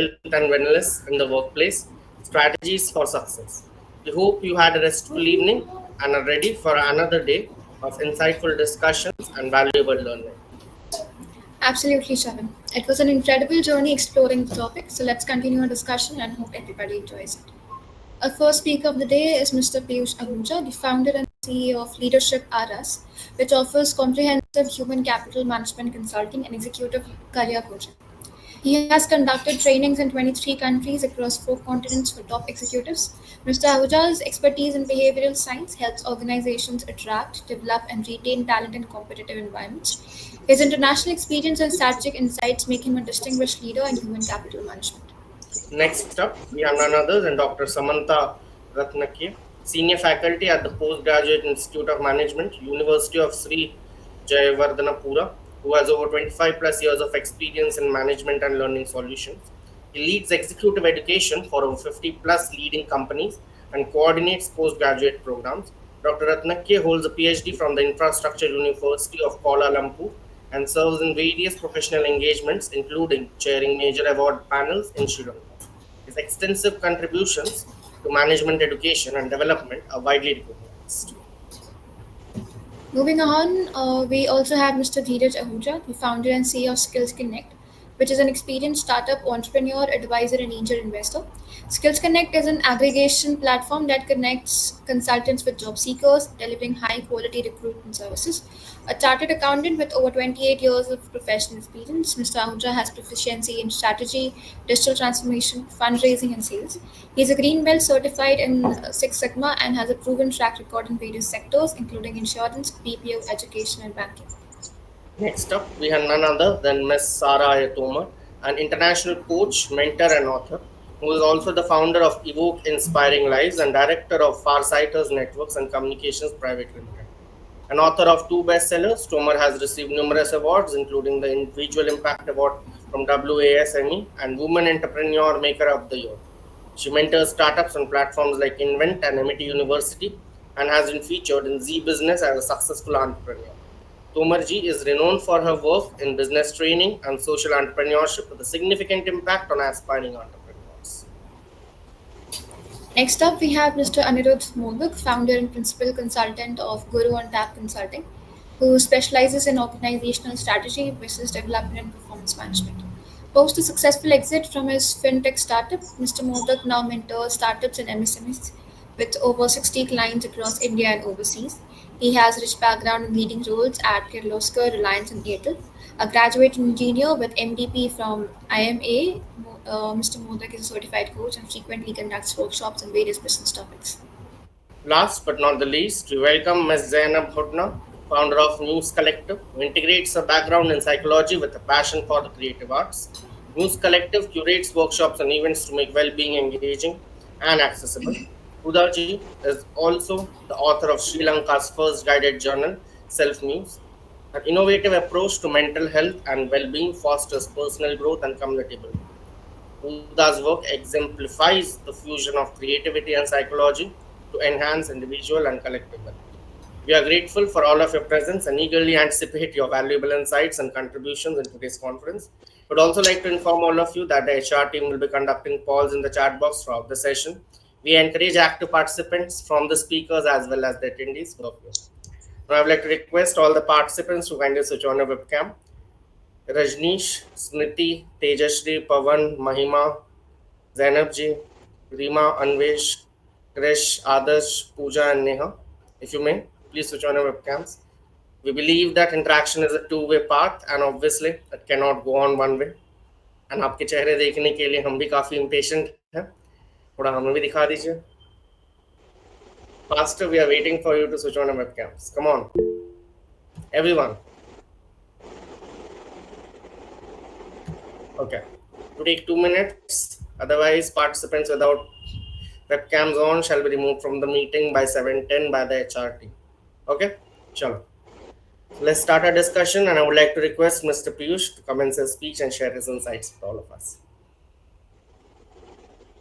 health and wellness in the workplace, strategies for success. We hope you had a restful evening and are ready for another day of insightful discussions and valuable learning. Absolutely, Shavan. It was an incredible journey exploring the topic, so let's continue our discussion and hope everybody enjoys it. Our first speaker of the day is Mr. Piyush Ahuja, the founder and CEO of Leadership RS, which offers comprehensive human capital management consulting and executive career coaching. He has conducted trainings in 23 countries across 4 continents for top executives. Mr. Ahuja's expertise in behavioral science helps organizations attract, develop, and retain talent in competitive environments. His international experience and strategic insights make him a distinguished leader in human capital management. Next up, we have none other than Dr. Samantha Ratnakya, Senior Faculty at the Postgraduate Institute of Management, University of Sri Jayawardhanapura, who has over 25 plus years of experience in management and learning solutions. He leads executive education for over 50 plus leading companies and coordinates postgraduate programs. Dr. Ratnakya holds a PhD from the Infrastructure University of Kuala Lumpur and serves in various professional engagements, including chairing major award panels in Sri Lanka. His extensive contributions to management education and development are widely recognized. Moving on, we also have Mr. Dheeraj Ahuja, the founder and CEO of Skills Connect, which is an experienced startup entrepreneur, advisor, and angel investor. Skills Connect is an aggregation platform that connects consultants with job seekers, delivering high quality recruitment services. A chartered accountant with over 28 years of professional experience, Mr. Ahuja has proficiency in strategy, digital transformation, fundraising, and sales. He is a Green Belt certified in Six Sigma and has a proven track record in various sectors, including insurance, BPO, education, and banking. Next up, we have none other than Ms. Sara Ayatoma, an international coach, mentor, and author, who is also the founder of Evoke Inspiring Lives and director of Farsighters Networks and Communications Private Limited. An author of 2 bestsellers, Tomer has received numerous awards, including the Individual Impact Award from WASME and Women Entrepreneur Maker of the Year. She mentors startups on platforms like Invent and MIT University and has been featured in Z Business as a successful entrepreneur. Tomarji is renowned for her work in business training and social entrepreneurship with a significant impact on aspiring entrepreneurs. Next up, we have Mr. Anirudh Modak, founder and principal consultant of Guru on Tap Consulting, who specializes in organizational strategy, business development, and performance management. Post a successful exit from his fintech startup, Mr. Modak now mentors startups and MSMEs with over 60 clients across India and overseas. He has rich background in leading roles at Kirloskar, Reliance, and Airtel. A graduate engineer with MDP from IMA, Mr. Modak is a certified coach and frequently conducts workshops on various business topics. Last but not the least, we welcome Ms. Zainab Hudna, founder of News Collective, who integrates her background in psychology with a passion for the creative arts. News Collective curates workshops and events to make well-being engaging and accessible. Hudaji is also the author of Sri Lanka's first guided journal, Self News. Her innovative approach to mental health and well-being fosters personal growth and community building. Huda's work exemplifies the fusion of creativity and psychology to enhance individual and collective well. We are grateful for all of your presence and eagerly anticipate your valuable insights and contributions in today's conference. Would also like to inform all of you that the HR team will be conducting polls in the chat box throughout the session. We encourage active participants from the speakers as well as the attendees. Now I would like to request all the participants to kindly switch on your webcam. Rajneesh, Smriti, Tejashri, Pavan, Mahima, Zainabji, Rima, Anvesh, Krish, Adarsh, Pooja, and Neha. If you may, please switch on your webcams. We believe that interaction is a two-way path and obviously it cannot go on one way. And आपके चेहरे देखने के लिए हम भी काफी impatient हैं. थोड़ा हमें भी दिखा दीजिए. Faster, we are waiting for you to switch on your webcams. Come on, everyone. Okay, to take 2 minutes. Otherwise, participants without webcams on shall be removed from the meeting by 7:10 by the HR team. Okay, chalo. Let's start our discussion, and I would like to request Mr. Piyush to commence his speech and share his insights with all of us.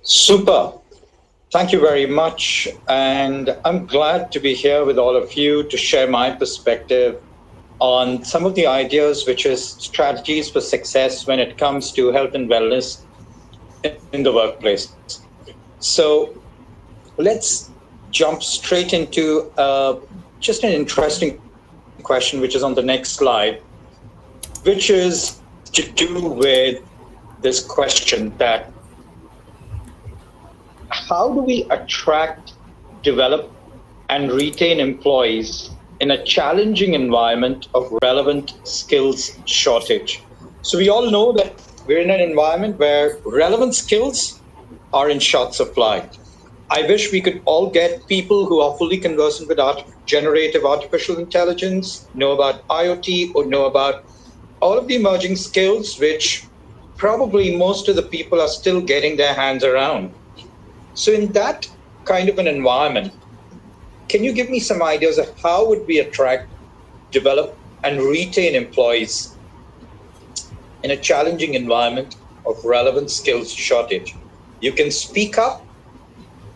Super. Thank you very much. And I'm glad to be here with all of you to share my perspective on some of the ideas, which is strategies for success when it comes to health and wellness. in the workplace. So let's jump straight into just an interesting question, which is on the next slide, which is to do with this question that how do we attract, develop, and retain employees in a challenging environment of relevant skills shortage? So we all know that we're in an environment where relevant skills are in short supply. I wish we could all get people who are fully conversant with generative artificial intelligence, know about IoT, or know about all of the emerging skills, which probably most of the people are still getting their hands around. So in that kind of an environment, can you give me some ideas of how would we attract, develop, and retain employees in a challenging environment of relevant skills shortage? You can speak up,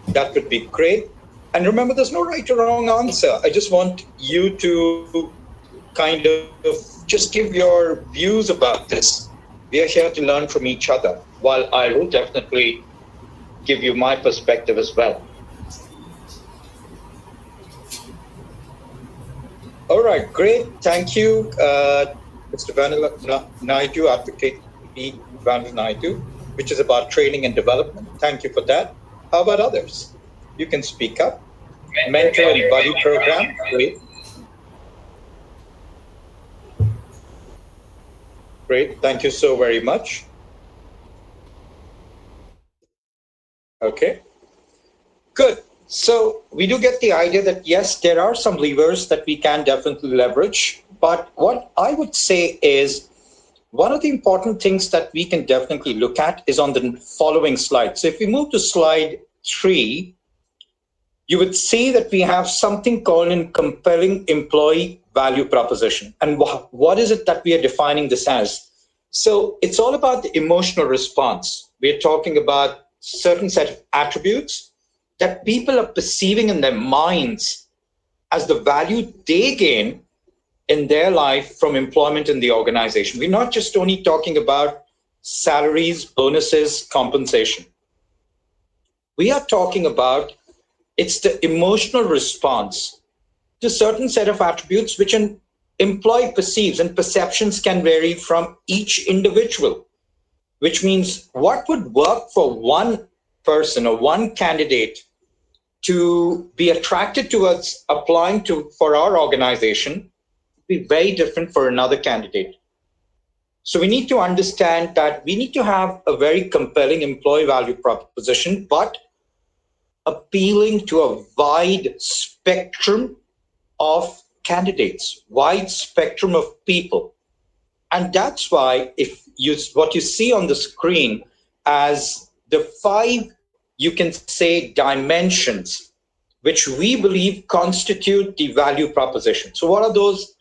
that would be great. And remember, there's no right or wrong answer. I just want you to kind of just give your views about this. We are here to learn from each other, while I will definitely give you my perspective as well. All right, great. Thank you, Mr. Naidu, Advocate P. Vanil Naidu, which is about training and development. Thank you for that. How about others? You can speak up. Mentor and buddy program, great. Great, thank you so very much. Okay, good. So we do get the idea that yes, there are some levers that we can definitely leverage. But what I would say is one of the important things that we can definitely look at is on the following slide. So if we move to slide 3, you would see that we have something called a compelling employee value proposition. And what is it that we are defining this as? So it's all about the emotional response. We're talking about certain set of attributes that people are perceiving in their minds as the value they gain in their life from employment in the organization. We're not just only talking about salaries, bonuses, compensation. We are talking about it's the emotional response to certain set of attributes which an employee perceives, and perceptions can vary from each individual, which means what would work for one person or one candidate to be attracted towards applying to for our organization would be very different for another candidate. So we need to understand that we need to have a very compelling employee value proposition, but appealing to a wide spectrum of candidates, wide spectrum of people. And that's why what you see on the screen as the 5, you can say, dimensions, which we believe constitute the value proposition. So what are those?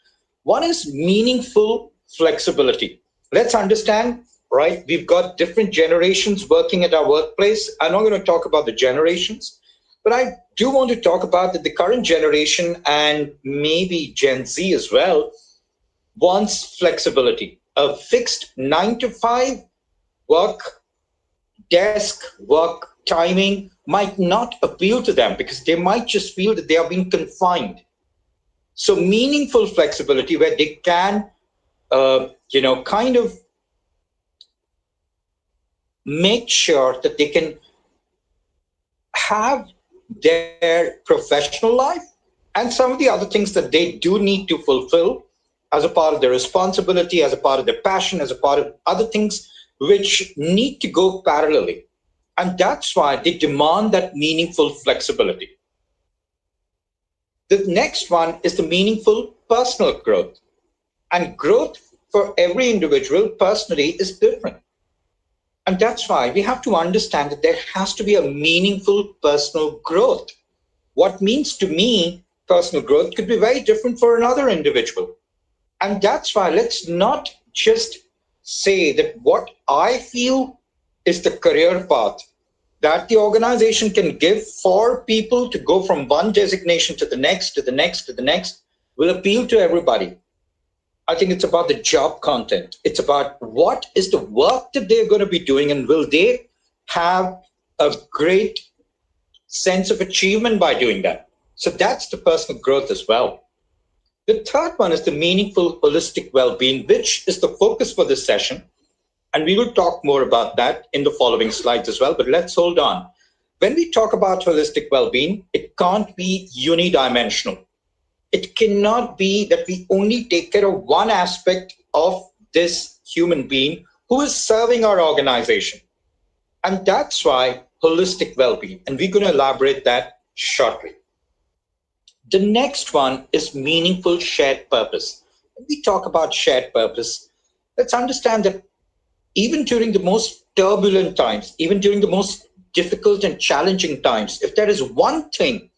One is meaningful flexibility. Let's understand, right? We've got different generations working at our workplace. I'm not going to talk about the generations, but I do want to talk about that the current generation and maybe Gen Z as well wants flexibility. A fixed 9 to 5 work, desk, work timing might not appeal to them because they might just feel that they are being confined. So meaningful flexibility where they can, kind of make sure that they can have their professional life and some of the other things that they do need to fulfill as a part of their responsibility, as a part of their passion, as a part of other things which need to go parallelly. And that's why they demand that meaningful flexibility. The next one is the meaningful personal growth. And growth for every individual personally is different. And that's why we have to understand that there has to be a meaningful personal growth. What means to me personal growth could be very different for another individual. And that's why let's not just say that what I feel is the career path that the organization can give for people to go from one designation to the next, to the next, to the next, will appeal to everybody. I think it's about the job content. It's about what is the work that they're going to be doing, and will they have a great sense of achievement by doing that. So that's the personal growth as well. The third one is the meaningful holistic well-being, which is the focus for this session. And we will talk more about that in the following slides as well, but let's hold on. When we talk about holistic well-being, it can't be unidimensional. It cannot be that we only take care of one aspect of this human being who is serving our organization. And that's why holistic well-being, and we're going to elaborate that shortly. The next one is meaningful shared purpose. When we talk about shared purpose, let's understand that even during the most turbulent times, even during the most difficult and challenging times, if there is one thing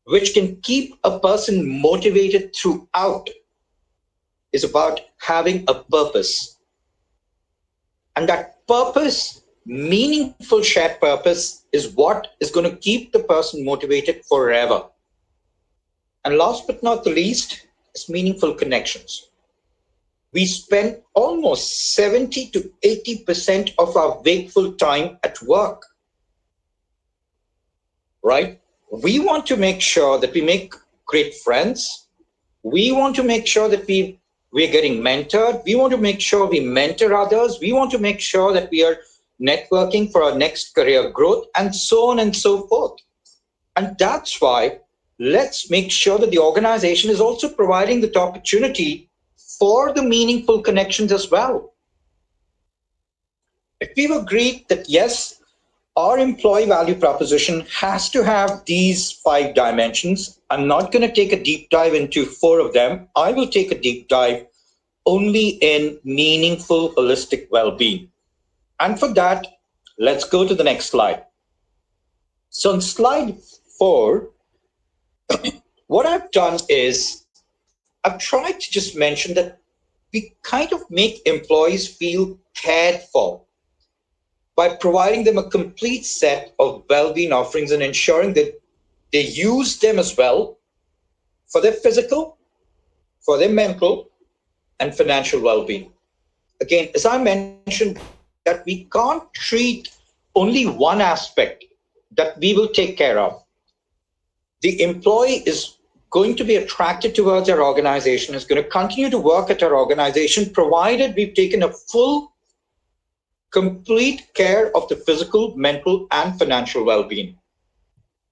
which can keep a person motivated throughout, is about having a purpose. And that purpose, meaningful shared purpose, is what is going to keep the person motivated forever. And last but not the least is meaningful connections. We spend almost 70 to 80% of our wakeful time at work, right? We want to make sure that we make great friends. We want to make sure that we're getting mentored. We want to make sure we mentor others. We want to make sure that we are networking for our next career growth, and so on and so forth. And that's why let's make sure that the organization is also providing the opportunity for the meaningful connections as well. If we've agreed that yes, our employee value proposition has to have these 5 dimensions, I'm not going to take a deep dive into 4 of them. I will take a deep dive only in meaningful holistic well-being. And for that, let's go to the next slide. So on slide 4, what I've done is I've tried to just mention that we kind of make employees feel cared for by providing them a complete set of well-being offerings and ensuring that they use them as well for their physical, for their mental, and financial well-being. Again, as I mentioned, that we can't treat only one aspect that we will take care of. The employee is going to be attracted towards our organization, is going to continue to work at our organization, provided we've taken a full, complete care of the physical, mental, and financial well-being.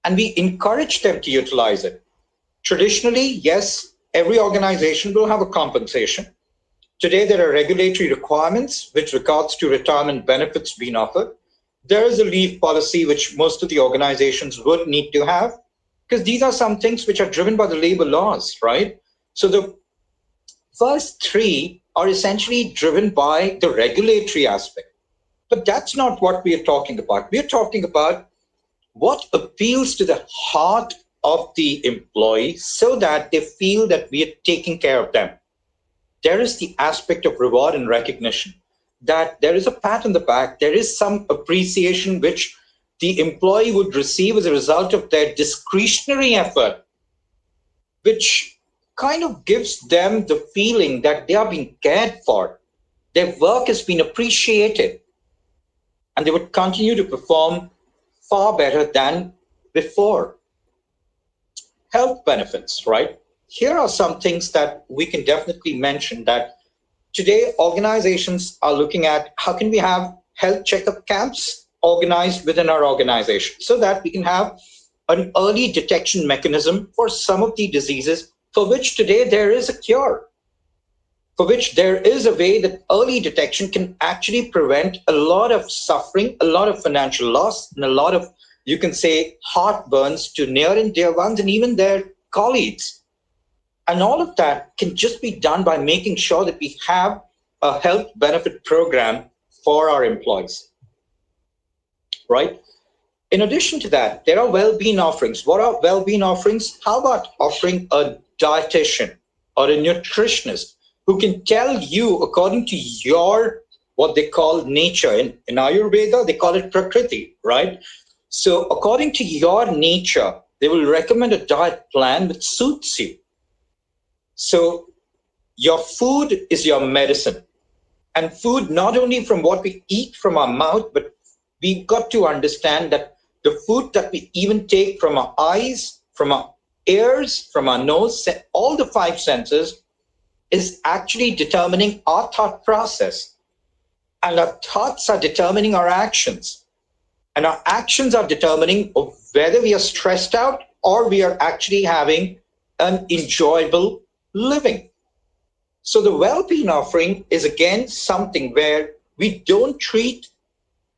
And we encourage them to utilize it. Traditionally, yes, every organization will have a compensation. Today, there are regulatory requirements with regards to retirement benefits being offered. There is a leave policy which most of the organizations would need to have, because these are some things which are driven by the labor laws, right? So the first 3 are essentially driven by the regulatory aspect. But that's not what we are talking about. We are talking about what appeals to the heart of the employee so that they feel that we are taking care of them. There is the aspect of reward and recognition, that there is a pat on the back, there is some appreciation which the employee would receive as a result of their discretionary effort, which kind of gives them the feeling that they are being cared for, their work has been appreciated, and they would continue to perform far better than before. Health benefits, right? Here are some things that we can definitely mention that today organizations are looking at how can we have health checkup camps organized within our organization so that we can have an early detection mechanism for some of the diseases for which today there is a cure, for which there is a way that early detection can actually prevent a lot of suffering, a lot of financial loss, and a lot of, you can say, heartburns to near and dear ones and even their colleagues. And all of that can just be done by making sure that we have a health benefit program for our employees, right? In addition to that, there are well-being offerings. What are well-being offerings? How about offering a dietitian or a nutritionist who can tell you according to your, what they call nature. In Ayurveda, they call it Prakriti, right? So according to your nature, they will recommend a diet plan that suits you. So your food is your medicine. And food, not only from what we eat from our mouth, but we got to understand that the food that we even take from our eyes, from our ears, from our nose, all the five senses is actually determining our thought process. And our thoughts are determining our actions. And our actions are determining whether we are stressed out or we are actually having an enjoyable living. So the well-being offering is again something where we don't treat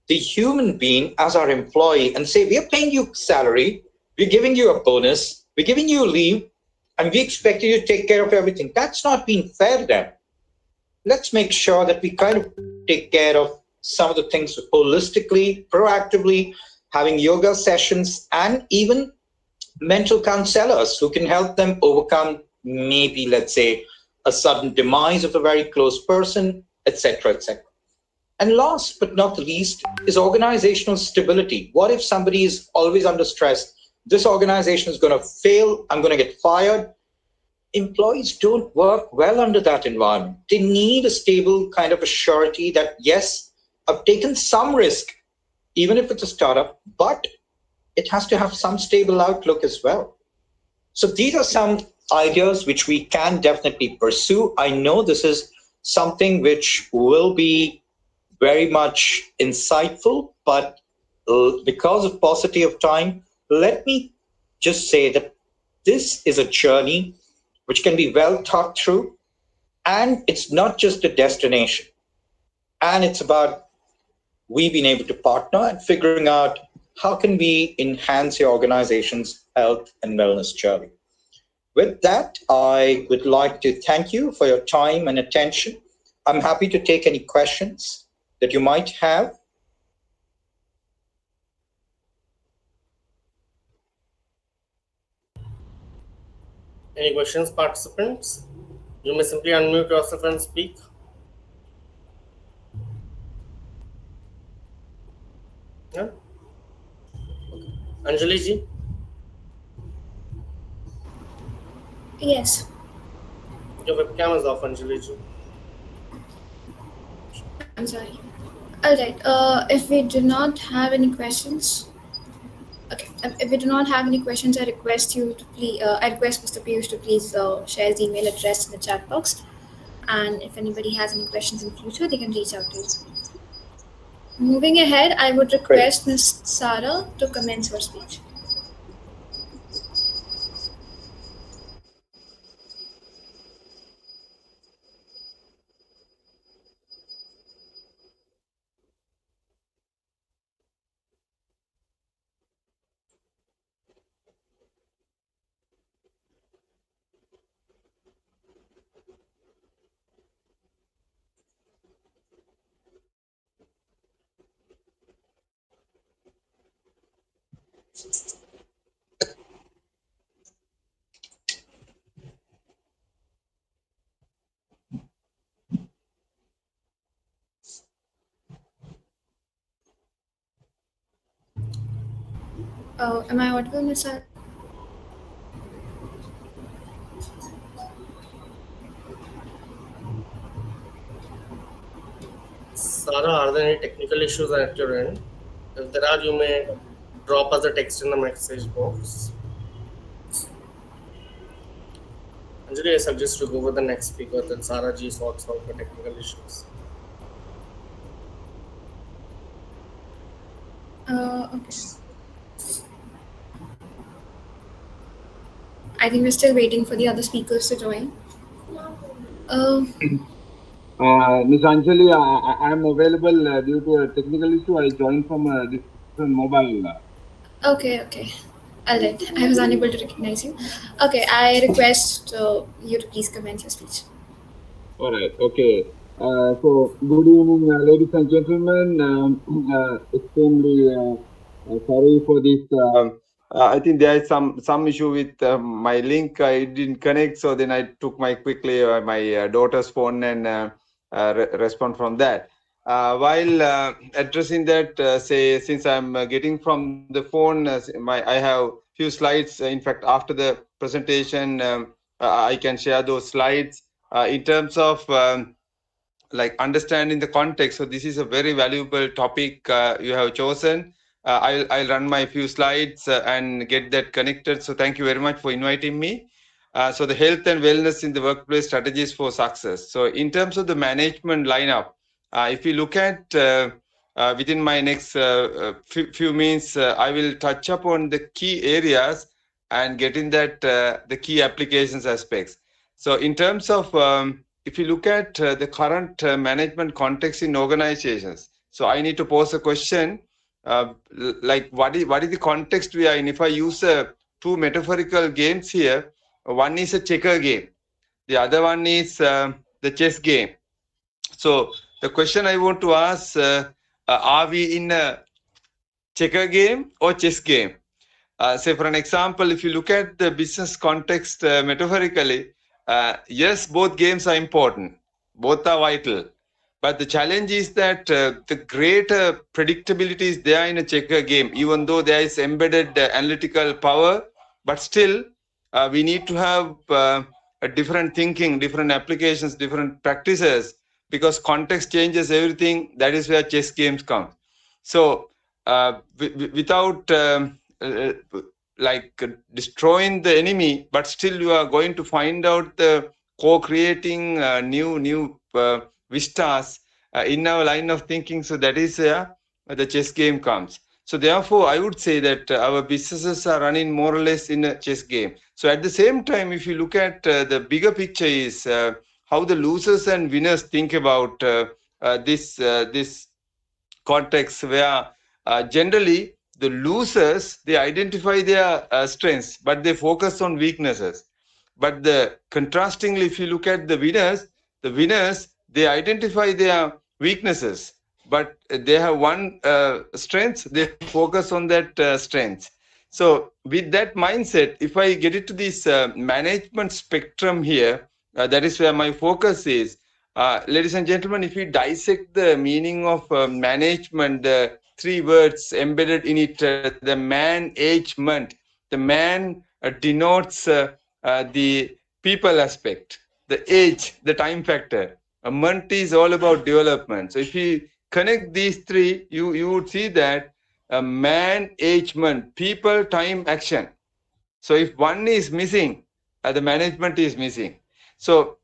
the human being as our employee and say, we are paying you salary, we're giving you a bonus, we're giving you leave, and we expect you to take care of everything. That's not being fair then. Let's make sure that we kind of take care of some of the things holistically, proactively, having yoga sessions, and even mental counselors who can help them overcome maybe, let's say, a sudden demise of a very close person, etc., etc. And last but not the least is organizational stability. What if somebody is always under stress? This organization is going to fail. I'm going to get fired. Employees don't work well under that environment. They need a stable kind of a surety that, yes, I've taken some risk, even if it's a startup, but it has to have some stable outlook as well. So these are some ideas which we can definitely pursue. I know this is something which will be very much insightful, but because of paucity of time, let me just say that this is a journey which can be well thought through, and it's not just a destination. And it's about we being able to partner and figuring out how can we enhance your organization's health and wellness journey. With that, I would like to thank you for your time and attention. I'm happy to take any questions that you might have. Any questions, participants? You may simply unmute yourself and speak. Yeah? Anjali ji? Yes, Your webcam is off, Anjali ji. I'm sorry. All right. If we do not have any questions, okay. If we do not have any questions, I request you to please. I request Mr. Piyush to please share his email address in the chat box. And if anybody has any questions in future, they can reach out to you. Moving ahead, I would Great. request Ms. Sara to commence her speech. Am I audible, Ms. Sara? Sarah, are there any technical issues at your end? If there are, you may drop us a text in the message box. Anjali, I suggest you go with the next speaker that Sarah ji sorts out the technical issues. Okay. I think we're still waiting for the other speakers to join. Uh, Ms. Anjali, I am available due to a technical issue. I joined from a different mobile. okay. All right. I was unable to recognize you. Okay, I request you to please commence your speech. All right. Okay. So, good evening, ladies and gentlemen. Extremely sorry for this. I think there is some issue with my link. I didn't connect, so then I took my daughter's phone and respond from that. While addressing that, since I'm getting from the phone, I have few slides. In fact, after the presentation, I can share those slides in terms of like understanding the context. So this is a very valuable topic you have chosen. I'll run my few slides and get that connected. So thank you very much for inviting me. So the health and wellness in the workplace strategies for success. So in terms of the management lineup, if you look at within my next few minutes, I will touch upon the key areas and get in that the key applications aspects. So in terms of if you look at the current management context in organizations, so I need to pose a question like what is the context we are in? If I use two metaphorical games here, one is a checker game, the other one is the chess game. So the question I want to ask, are we in a checker game or chess game? Say for an example, if you look at the business context metaphorically, yes, both games are important, both are vital. But the challenge is that the greater predictability is there in a checker game, even though there is embedded analytical power, but still we need to have a different thinking, different applications, different practices, because context changes everything. That is where chess games come. So without uh, like destroying the enemy, but still you are going to find out the co-creating new vistas in our line of thinking. So that is the chess game comes. So therefore, I would say that our businesses are running more or less in a chess game. So at the same time, if you look at the bigger picture is how the losers and winners think about this context, where generally the losers, they identify their strengths, but they focus on weaknesses. But the contrastingly, if you look at the winners, they identify their weaknesses, but they have one strength, they focus on that strength. So with that mindset, if I get into this management spectrum here, that is where my focus is. Ladies and gentlemen, if we dissect the meaning of management, the three words embedded in it, the management, the man denotes the people aspect, the age, the time factor. A month is all about development. So if you connect these three, you would see that management, people, time, action. So if one is missing, the management is missing. So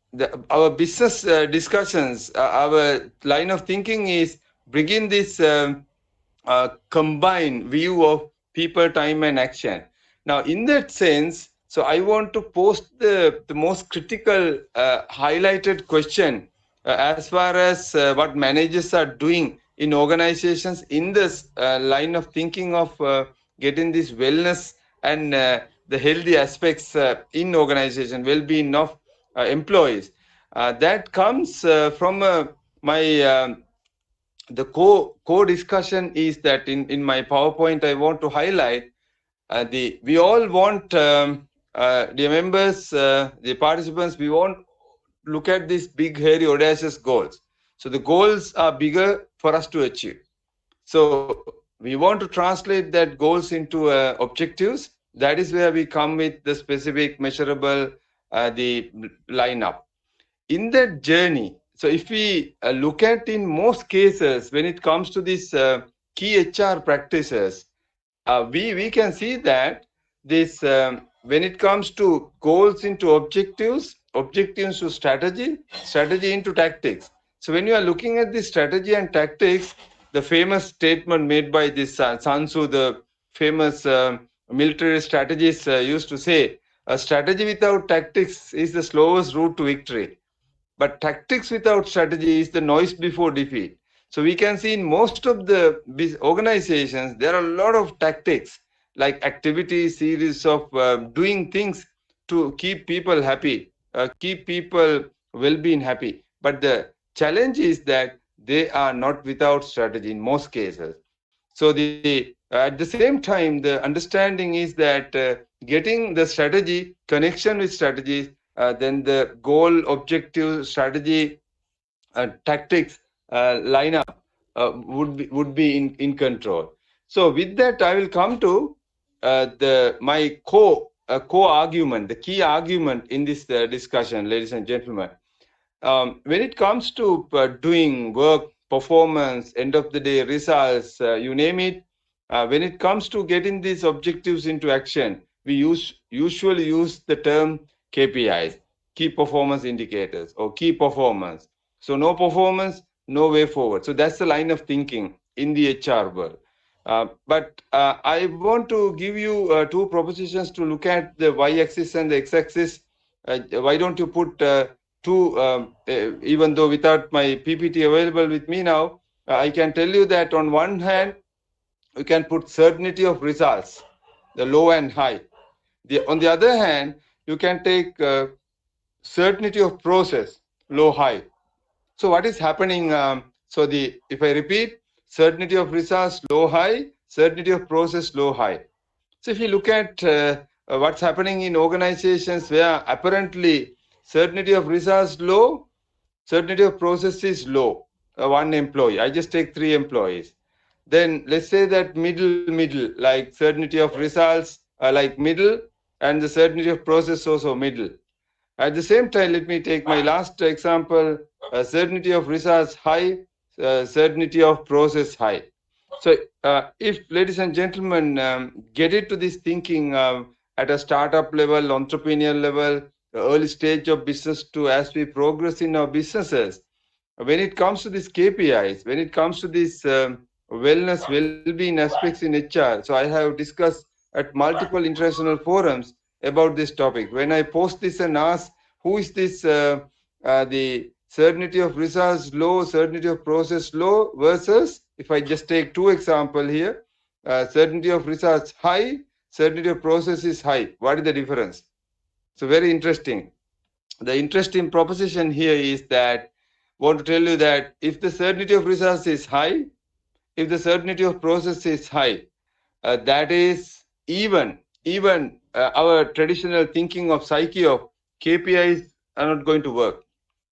our business discussions, our line of thinking is bringing this combined view of people, time, and action. Now, in that sense, so I want to post the most critical highlighted question as far as what managers are doing in organizations in this line of thinking of getting this wellness and the healthy aspects in organization, well-being of employees. That comes from my the core discussion is that in my PowerPoint I want to highlight we all want dear members, the participants, we want look at these big hairy audacious goals. So the goals are bigger for us to achieve. So we want to translate that goals into objectives. That is where we come with the specific measurable the lineup in that journey. So if we look at in most cases when it comes to these key HR practices, we can see that this when it comes to goals into objectives, objectives to strategy, strategy into tactics. So when you are looking at the strategy and tactics, the famous statement made by this Sun Tzu, the famous military strategist, used to say, a strategy without tactics is the slowest route to victory. But tactics without strategy is the noise before defeat. So we can see in most of the organizations, there are a lot of tactics, like activities, series of doing things to keep people happy, keep people well-being happy. But the challenge is that they are not without strategy in most cases. So the at the same time, the understanding is that getting the strategy, connection with strategies, then the goal, objective, strategy, tactics lineup would be in control. So with that, I will come to my co argument, the key argument in this discussion, ladies and gentlemen. when it comes to doing work, performance, end of the day results, you name it, when it comes to getting these objectives into action, we usually use the term KPIs, key performance indicators, or key performance. So no performance, no way forward. So that's the line of thinking in the HR world. But I want to give you two propositions to look at the y-axis and the x-axis. Why don't you put two, even though without my PPT available with me now, I can tell you that on one hand, you can put certainty of results, the low and high. On the other hand, you can take certainty of process, low, high. So what is happening? If I repeat, certainty of results, low, high, certainty of process, low, high. So if you look at what's happening in organizations where apparently certainty of results low, certainty of process is low, one employee. I just take 3 employees. Then let's say that middle, like certainty of results, like middle, and the certainty of process also middle. At the same time, let me take my last example, certainty of results high, certainty of process high. So if, ladies and gentlemen, get into this thinking at a startup level, entrepreneur level, early stage of business to as we progress in our businesses, when it comes to these KPIs, when it comes to these wellness, well-being aspects in HR, so I have discussed at multiple international forums about this topic. When I post this and ask, who is this, the certainty of results low, certainty of process low versus, if I just take 2 examples here, certainty of results high, certainty of process is high. What is the difference? So very interesting. The interesting proposition here is that I want to tell you that if the certainty of results is high, if the certainty of process is high, that is even our traditional thinking of psyche of KPIs are not going to work.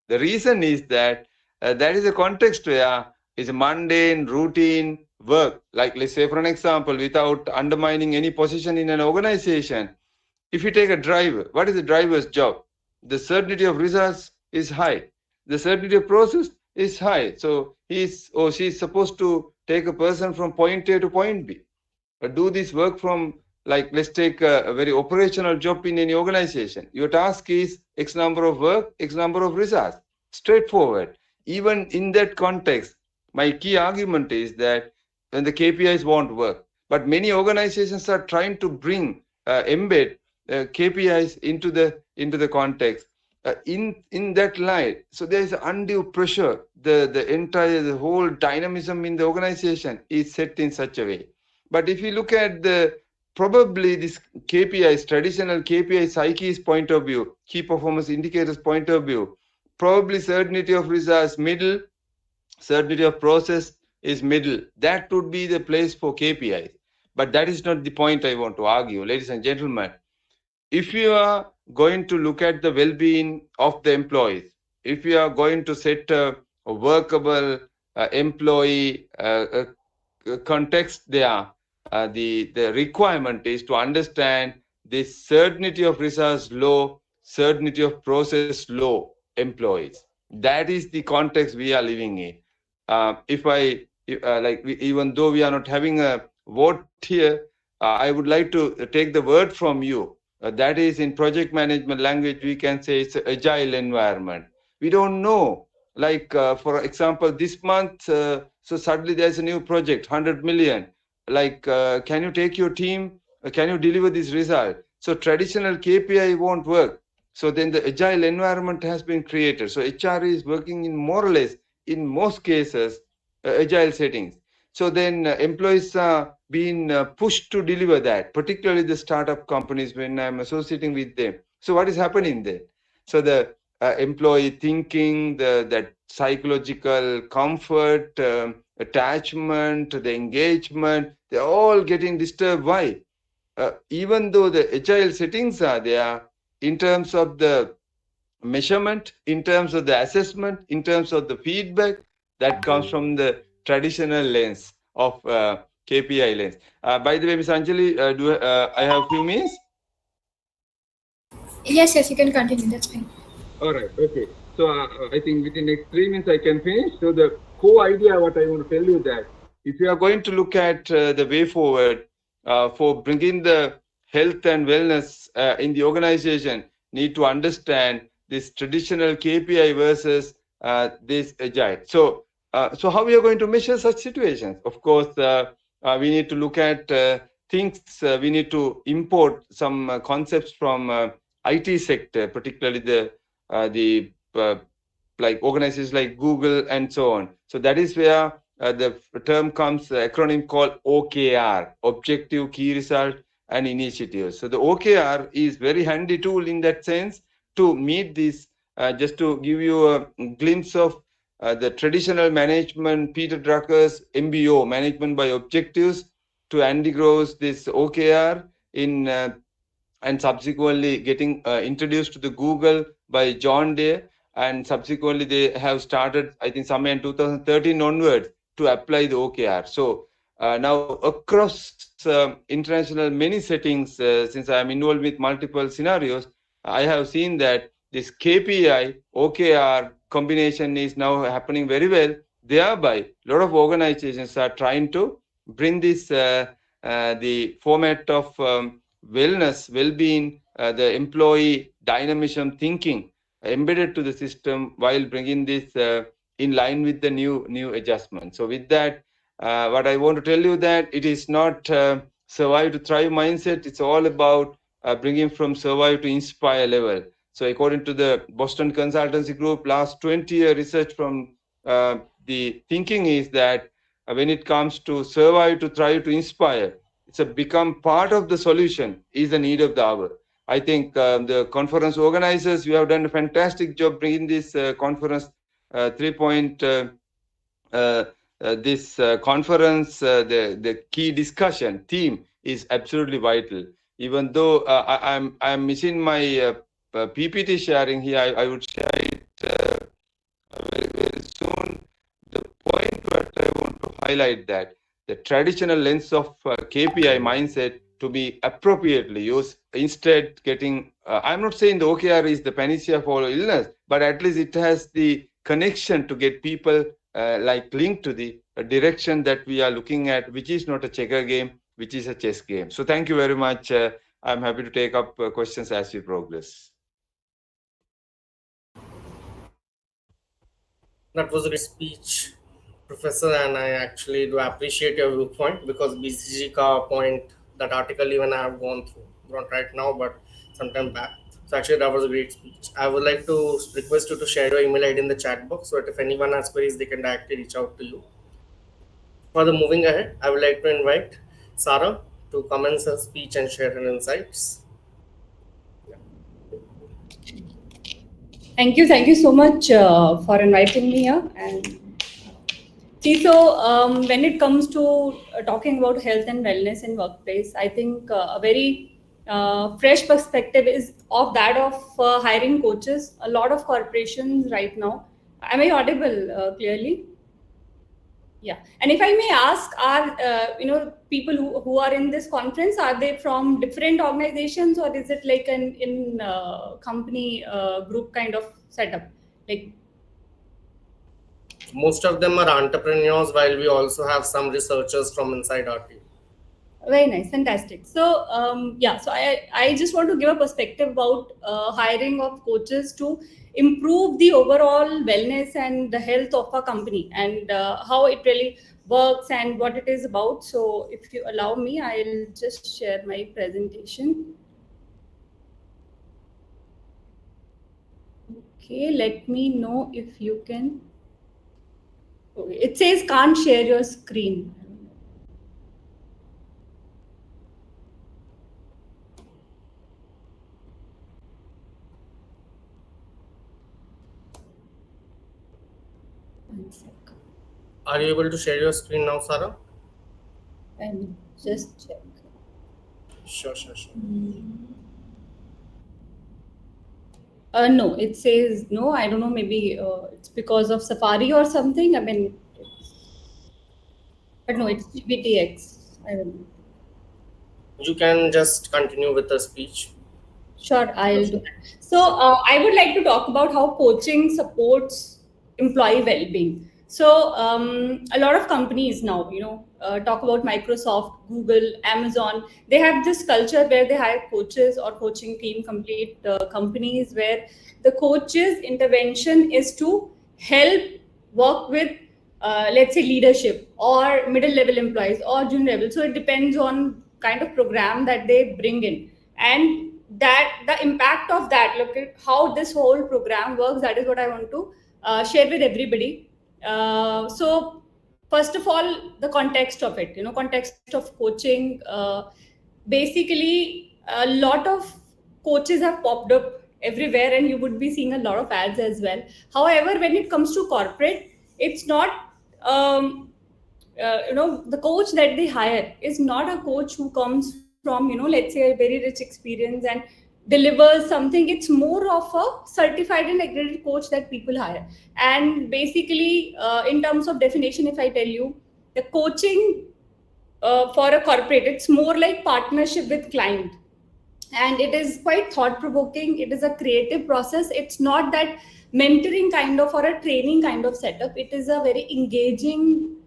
The reason is that that is a context where it's mundane, routine work. Like, let's say, for an example, without undermining any position in an organization, if you take a driver, what is the driver's job? The certainty of results is high. The certainty of process is high. So he's or she is supposed to take a person from point A to point B. Do this work from, like, let's take a very operational job in any organization. Your task is X number of work, X number of results. Straightforward. Even in that context, my key argument is that then the KPIs won't work. But many organizations are trying to embed KPIs into the context. In that light, so there is undue pressure. The whole dynamism in the organization is set in such a way. But if you look at probably this KPIs, traditional KPI psyche's point of view, key performance indicators point of view, probably certainty of results middle, certainty of process is middle. That would be the place for KPIs. But that is not the point I want to argue, ladies and gentlemen. If you are going to look at the well-being of the employees, if you are going to set a workable employee context there, the requirement is to understand this certainty of results low, certainty of process low employees. That is the context we are living in. Even though we are not having a vote here, I would like to take the word from you. That is, in project management language, we can say it's an agile environment. We don't know. Like, for example, this month, so suddenly there's a new project, 100 million. Like, can you take your team? Can you deliver this result? So traditional KPI won't work. So then the agile environment has been created. So HR is working in more or less, in most cases, agile settings. So then employees are being pushed to deliver that, particularly the startup companies when I'm associating with them. So what is happening there? So the employee thinking, that psychological comfort, attachment, the engagement, they're all getting disturbed. Why? Even though the agile settings are there, in terms of the measurement, in terms of the assessment, in terms of the feedback, that comes from the traditional lens of KPI lens. By the way, Ms. Anjali, I have a few minutes? Yes, you can continue. That's fine. All right. Okay. So I think within next 3 minutes I can finish. So the core idea, what I want to tell you that if you are going to look at the way forward for bringing the health and wellness in the organization, need to understand this traditional KPI versus this agile. So how we are going to measure such situations? Of course, we need to look at things. We need to import some concepts from IT sector, particularly the like organizations like Google and so on. So that is where the term comes, acronym called OKR, Objective, Key Result, and Initiatives. So the OKR is very handy tool in that sense to meet this. Just to give you a glimpse of the traditional management, Peter Drucker's MBO, Management by Objectives, to Andy Grove's this OKR in and subsequently getting introduced to the Google by John Day, and subsequently they have started, I think, somewhere in 2013 onwards to apply the OKR. So now across international many settings, since I am involved with multiple scenarios, I have seen that this KPI OKR combination is now happening very well. Thereby, a lot of organizations are trying to bring this the format of wellness, well-being, the employee dynamism thinking embedded to the system while bringing this in line with the new adjustment. So with that, what I want to tell you that it is not survive to thrive mindset. It's all about bringing from survive to inspire level. So according to the Boston Consultancy Group, last 20-year research from the thinking is that when it comes to survive to thrive to inspire, it's a become part of the solution is the need of the hour. I think the conference organizers, you have done a fantastic job bringing this conference 3 point this conference, the key discussion theme is absolutely vital. Even though I'm missing my PPT sharing here, I would share it very soon. The point that I want to highlight that the traditional lens of KPI mindset to be appropriately used, instead getting, I'm not saying the OKR is the panacea for illness, but at least it has the connection to get people like linked to the direction that we are looking at, which is not a checker game, which is a chess game. So thank you very much. I'm happy to take up questions as we progress. That was a great speech, Professor, and I actually do appreciate your viewpoint because BCG ka point, that article even I have gone through, not right now, but sometime back. So actually that was a great speech. I would like to request you to share your email ID in the chat box so that if anyone has queries, they can directly reach out to you. Further moving ahead, I would like to invite Sarah to commence her speech and share her insights. Thank you so much for inviting me here. And see, so when it comes to talking about health and wellness in workplace, I think a very fresh perspective is of that of hiring coaches. A lot of corporations right now. Am I audible clearly? Yeah. And if I may ask, are people who are in this conference, are they from different organizations, or is it like an in company group kind of setup? Like, Most of them are entrepreneurs, while we also have some researchers from inside our team. very nice, fantastic. So yeah, so I just want to give a perspective about hiring of coaches to improve the overall wellness and the health of a company, and how it really works and what it is about. So if you allow me, I'll just share my presentation. Okay, let me know if you can. Okay, it says can't share your screen. One sec. Are you able to share your screen now, Sarah? And just check. Sure. No, it says no. I don't know. Maybe it's because of Safari or something. I mean, but no, it's GPTX. I don't know. You can just continue with the speech. Sure, I'll do that. So, I would like to talk about how coaching supports employee well-being. So, a lot of companies now, talk about Microsoft, Google, Amazon. They have this culture where they hire coaches or coaching team, complete companies where the coach's intervention is to help work with, let's say, leadership or middle-level employees or junior level. So, it depends on kind of program that they bring in, and that the impact of that, look at how this whole program works. That is what I want to share with everybody. So first of all, the context of it, context of coaching. Basically, a lot of coaches have popped up everywhere, and you would be seeing a lot of ads as well. However, when it comes to corporate, it's not the coach that they hire is not a coach who comes from, let's say, a very rich experience and delivers something. It's more of a certified and accredited coach that people hire. And basically, in terms of definition, if I tell you, the coaching for a corporate, it's more like partnership with client, and it is quite thought provoking. It is a creative process. It's not that mentoring kind of or a training kind of setup. It is a very engaging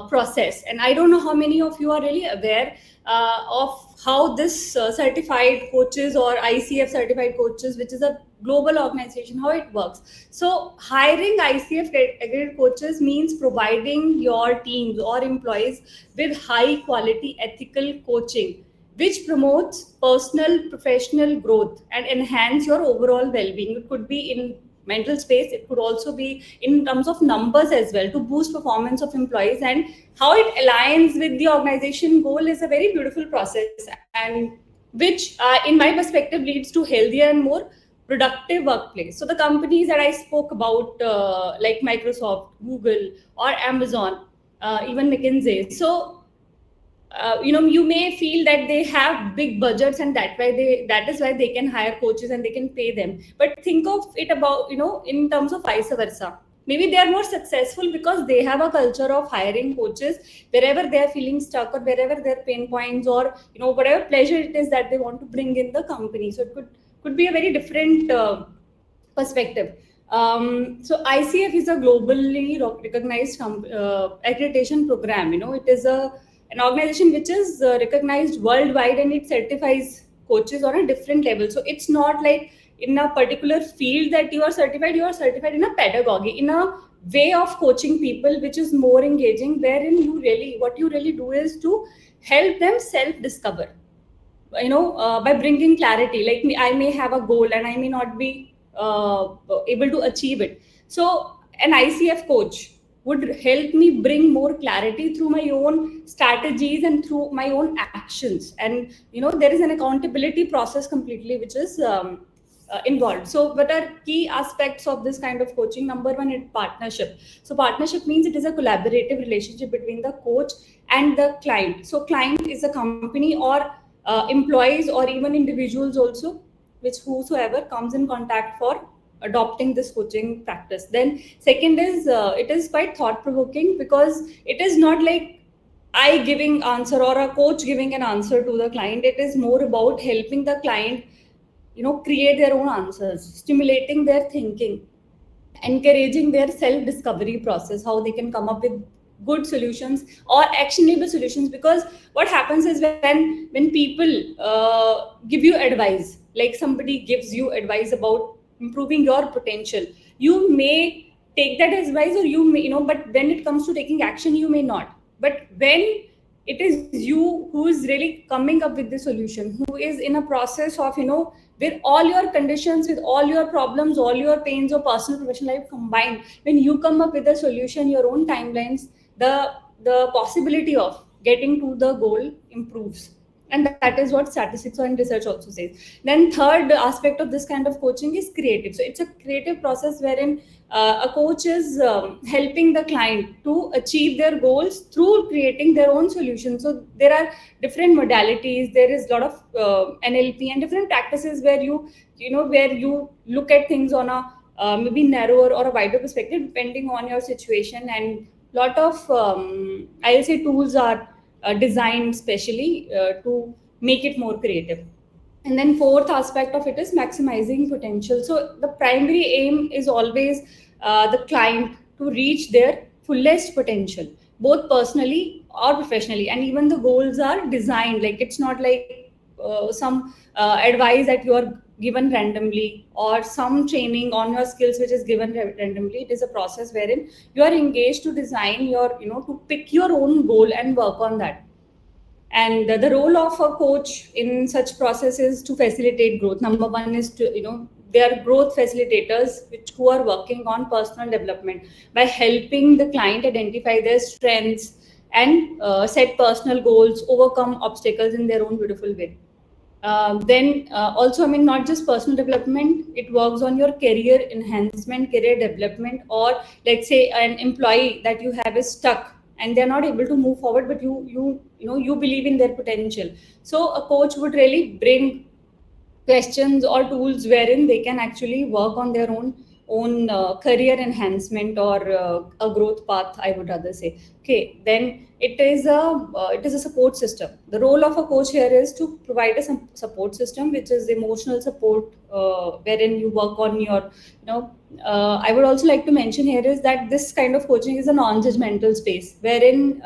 process, and I don't know how many of you are really aware of how this certified coaches or ICF certified coaches, which is a global organization, how it works. So hiring ICF accredited coaches means providing your teams or employees with high quality ethical coaching, which promotes personal professional growth and enhance your overall well-being. It could be in mental space, it could also be in terms of numbers as well, to boost performance of employees. And how it aligns with the organization goal is a very beautiful process, and which in my perspective leads to healthier and more productive workplace. So the companies that I spoke about, like Microsoft, Google, or Amazon, even McKinsey, so you may feel that they have big budgets, and that is why they can hire coaches and they can pay them. But think of it about, in terms of vice versa. Maybe they are more successful because they have a culture of hiring coaches wherever they are feeling stuck, or wherever their pain points, or whatever pleasure it is that they want to bring in the company. So it could be a very different perspective. So ICF is a globally recognized accreditation program. It is an organization which is recognized worldwide, and it certifies coaches on a different level. So it's not like in a particular field that you are certified in a pedagogy, in a way of coaching people which is more engaging, wherein what you really do is to help them self-discover, by bringing clarity. Like me, I may have a goal and I may not be able to achieve it. So an ICF coach would help me bring more clarity through my own strategies and through my own actions. And there is an accountability process completely which is involved. So what are key aspects of this kind of coaching? Number one is partnership. So partnership means it is a collaborative relationship between the coach and the client. So client is a company or employees or even individuals also, which whosoever comes in contact for adopting this coaching practice. Then second is it is quite thought provoking, because it is not like I giving answer or a coach giving an answer to the client. It is more about helping the client create their own answers, stimulating their thinking, encouraging their self discovery process, how they can come up with good solutions or actionable solutions. Because what happens is when people give you advice, like somebody gives you advice about improving your potential, you may take that advice, or you may, but when it comes to taking action, you may not. But when it is you who is really coming up with the solution, who is in a process of, with all your conditions, with all your problems, all your pains or personal professional life combined, when you come up with a solution, your own timelines, the possibility of getting to the goal improves. And that is what statistics and research also says. Then third aspect of this kind of coaching is creative. So it's a creative process wherein a coach is helping the client to achieve their goals through creating their own solutions. So there are different modalities. There is a lot of NLP and different practices where you look at things on a maybe narrower or a wider perspective depending on your situation. And lot of I'll say tools are designed specially to make it more creative. And then fourth aspect of it is maximizing potential. So the primary aim is always the client to reach their fullest potential, both personally or professionally. And even the goals are designed, like it's not like some advice that you are given randomly, or some training on your skills which is given randomly. It is a process wherein you are engaged to design your, to pick your own goal and work on that. And the role of a coach in such process is to facilitate growth. Number one is to, they are growth facilitators who are working on personal development by helping the client identify their strengths and set personal goals, overcome obstacles in their own beautiful way. Then also, I mean, not just personal development, it works on your career enhancement, career development, or let's say an employee that you have is stuck and they're not able to move forward, but you believe in their potential. So a coach would really bring questions or tools wherein they can actually work on their own career enhancement or a growth path, I would rather say. Okay, then it is a support system. The role of a coach here is to provide a support system, which is emotional support, wherein you work on your, I would also like to mention here is that this kind of coaching is a non-judgmental space, wherein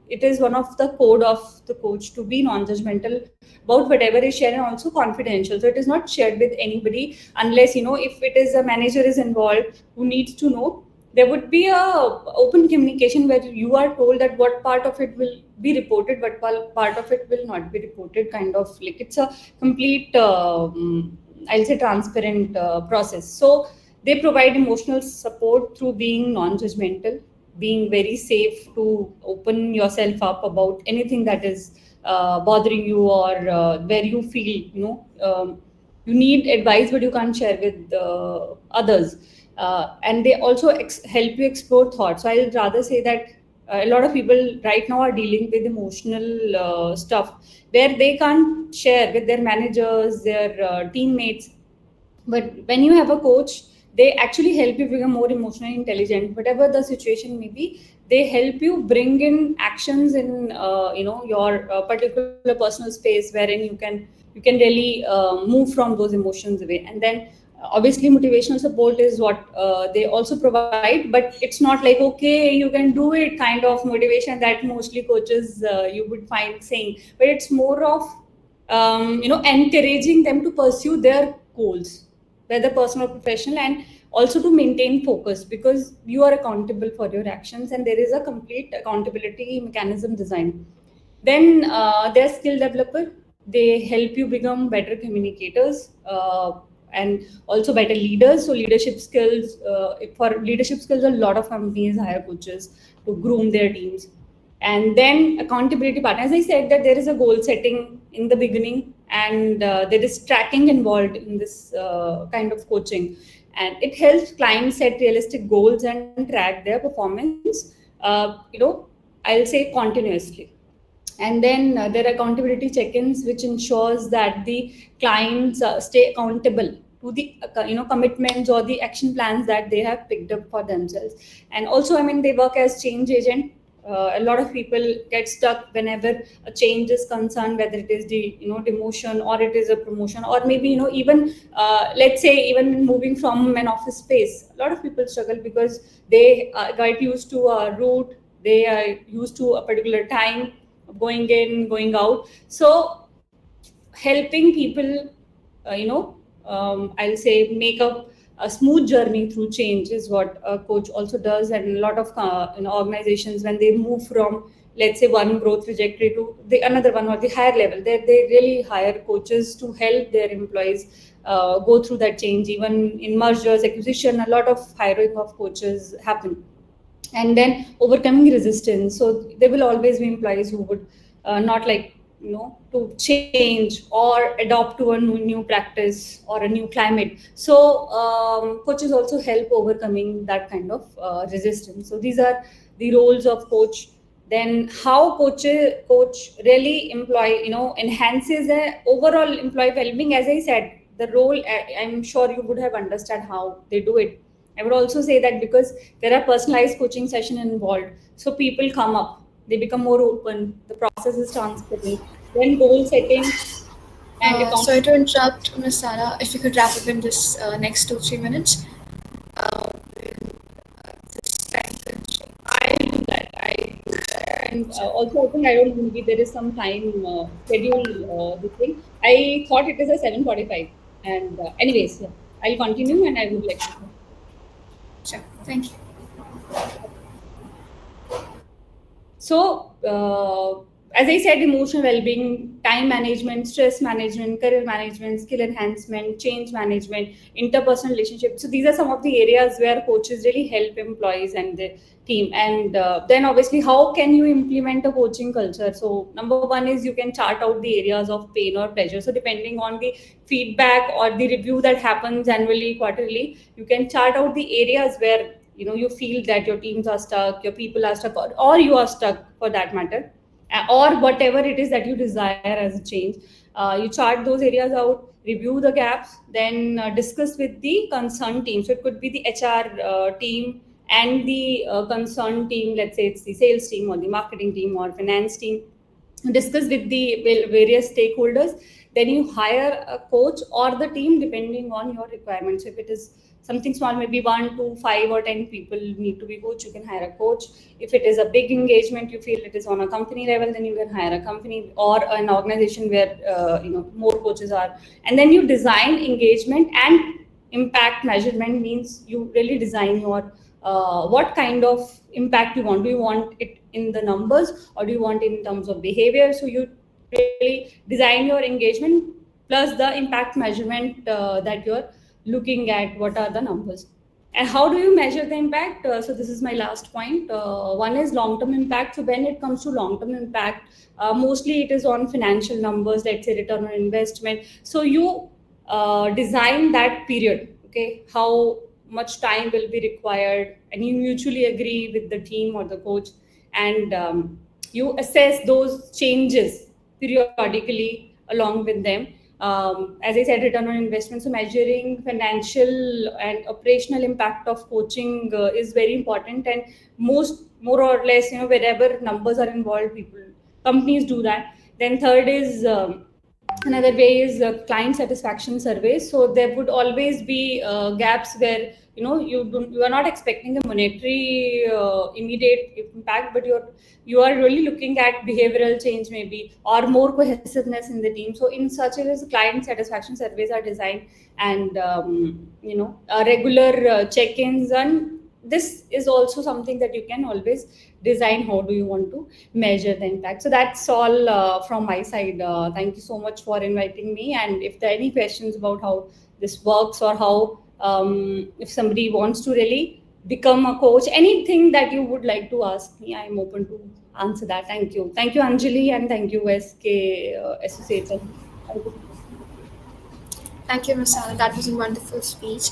it is one of the code of the coach to be non-judgmental about whatever is shared, and also confidential. So it is not shared with anybody unless, if it is a manager is involved who needs to know. There would be a open communication where you are told that what part of it will be reported, what part of it will not be reported, kind of like it's a complete, I'll say, transparent process. So they provide emotional support through being non-judgmental, being very safe to open yourself up about anything that is bothering you, or where you feel, you need advice but you can't share with others. And they also help you explore thoughts. So I'll rather say that a lot of people right now are dealing with emotional stuff where they can't share with their managers, their teammates. But when you have a coach, they actually help you become more emotionally intelligent, whatever the situation may be. They help you bring in actions in your particular personal space, wherein you can really move from those emotions away. And then obviously motivational support is what they also provide, but it's not like, okay, you can do it kind of motivation that mostly coaches you would find saying. But it's more of encouraging them to pursue their goals, whether personal or professional, and also to maintain focus, because you are accountable for your actions and there is a complete accountability mechanism design. Then they're skill developer. They help you become better communicators and also better leaders. So leadership skills, for leadership skills, a lot of companies hire coaches to groom their teams. And then accountability part, as I said, that there is a goal setting in the beginning, and there is tracking involved in this kind of coaching, and it helps clients set realistic goals and track their performance, I'll say continuously. And then there are accountability check-ins, which ensures that the clients stay accountable to the commitments or the action plans that they have picked up for themselves. And also, I mean, they work as change agent. A lot of people get stuck whenever a change is concerned, whether it is the demotion, or it is a promotion, or maybe even let's say even moving from an office space. A lot of people struggle because they got used to a route, they are used to a particular time going in, going out. So helping people I'll say make up a smooth journey through change is what a coach also does. And a lot of organizations, when they move from, let's say, one growth trajectory to the another one or the higher level, they really hire coaches to help their employees go through that change. Even in mergers, acquisition, a lot of hiring of coaches happen. And then overcoming resistance. So there will always be employees who would not like to change or adopt to a new practice or a new climate. So coaches also help overcoming that kind of resistance. So these are the roles of coach. Then how coach really enhances the overall employee well-being. As I said, the role, I'm sure you would have understood how they do it. I would also say that because there are personalized coaching sessions involved, so people come up, they become more open, the process is transparent. Then goal setting, And Sorry to interrupt, Ms. Sara. If you could wrap up in this next 2-3 minutes. I do that. And also, I think I don't know, maybe there is some time schedule. This thing. I thought it is a 7:45. And anyways, yeah, I'll continue and I would like to. Sure. Thank you. So, as I said, emotional well-being, time management, stress management, career management, skill enhancement, change management, interpersonal relationships. So these are some of the areas where coaches really help employees and the team. And then obviously, how can you implement a coaching culture? So number one is you can chart out the areas of pain or pleasure. So depending on the feedback or the review that happens annually, quarterly, you can chart out the areas where you feel that your teams are stuck, your people are stuck, or you are stuck for that matter, or whatever it is that you desire as a change. You chart those areas out, review the gaps, then discuss with the concerned team. So it could be the HR team and the concerned team. Let's say it's the sales team or the marketing team or finance team. Discuss with the various stakeholders. Then you hire a coach or the team depending on your requirements. If it is something small, maybe 1 to 5 or 10 people need to be coached, you can hire a coach. If it is a big engagement, you feel it is on a company level, then you can hire a company or an organization where more coaches are. And then you design engagement and impact measurement. Means you really design your what kind of impact you want. Do you want it in the numbers or do you want it in terms of behavior? So you really design your engagement plus the impact measurement that you're looking at. What are the numbers and how do you measure the impact? So this is my last point. One is long-term impact. So when it comes to long-term impact, mostly it is on financial numbers, let's say return on investment. So you design that period, okay, how much time will be required, and you mutually agree with the team or the coach, and you assess those changes periodically along with them. As I said, return on investment. So measuring financial and operational impact of coaching is very important, and more or less, wherever numbers are involved, companies do that. Then third is another way is client satisfaction surveys. So there would always be gaps where you are not expecting a monetary immediate impact, but you are really looking at behavioral change maybe or more cohesiveness in the team. So in such areas, client satisfaction surveys are designed, and regular check-ins. And this is also something that you can always design. How do you want to measure the impact? So that's all from my side. Thank you so much for inviting me. And if there are any questions about how this works, or how if somebody wants to really become a coach, anything that you would like to ask me, I'm open to answer that. Thank you, Anjali, and thank you SK Associates. Thank you, Ms. Sara. That was a wonderful speech.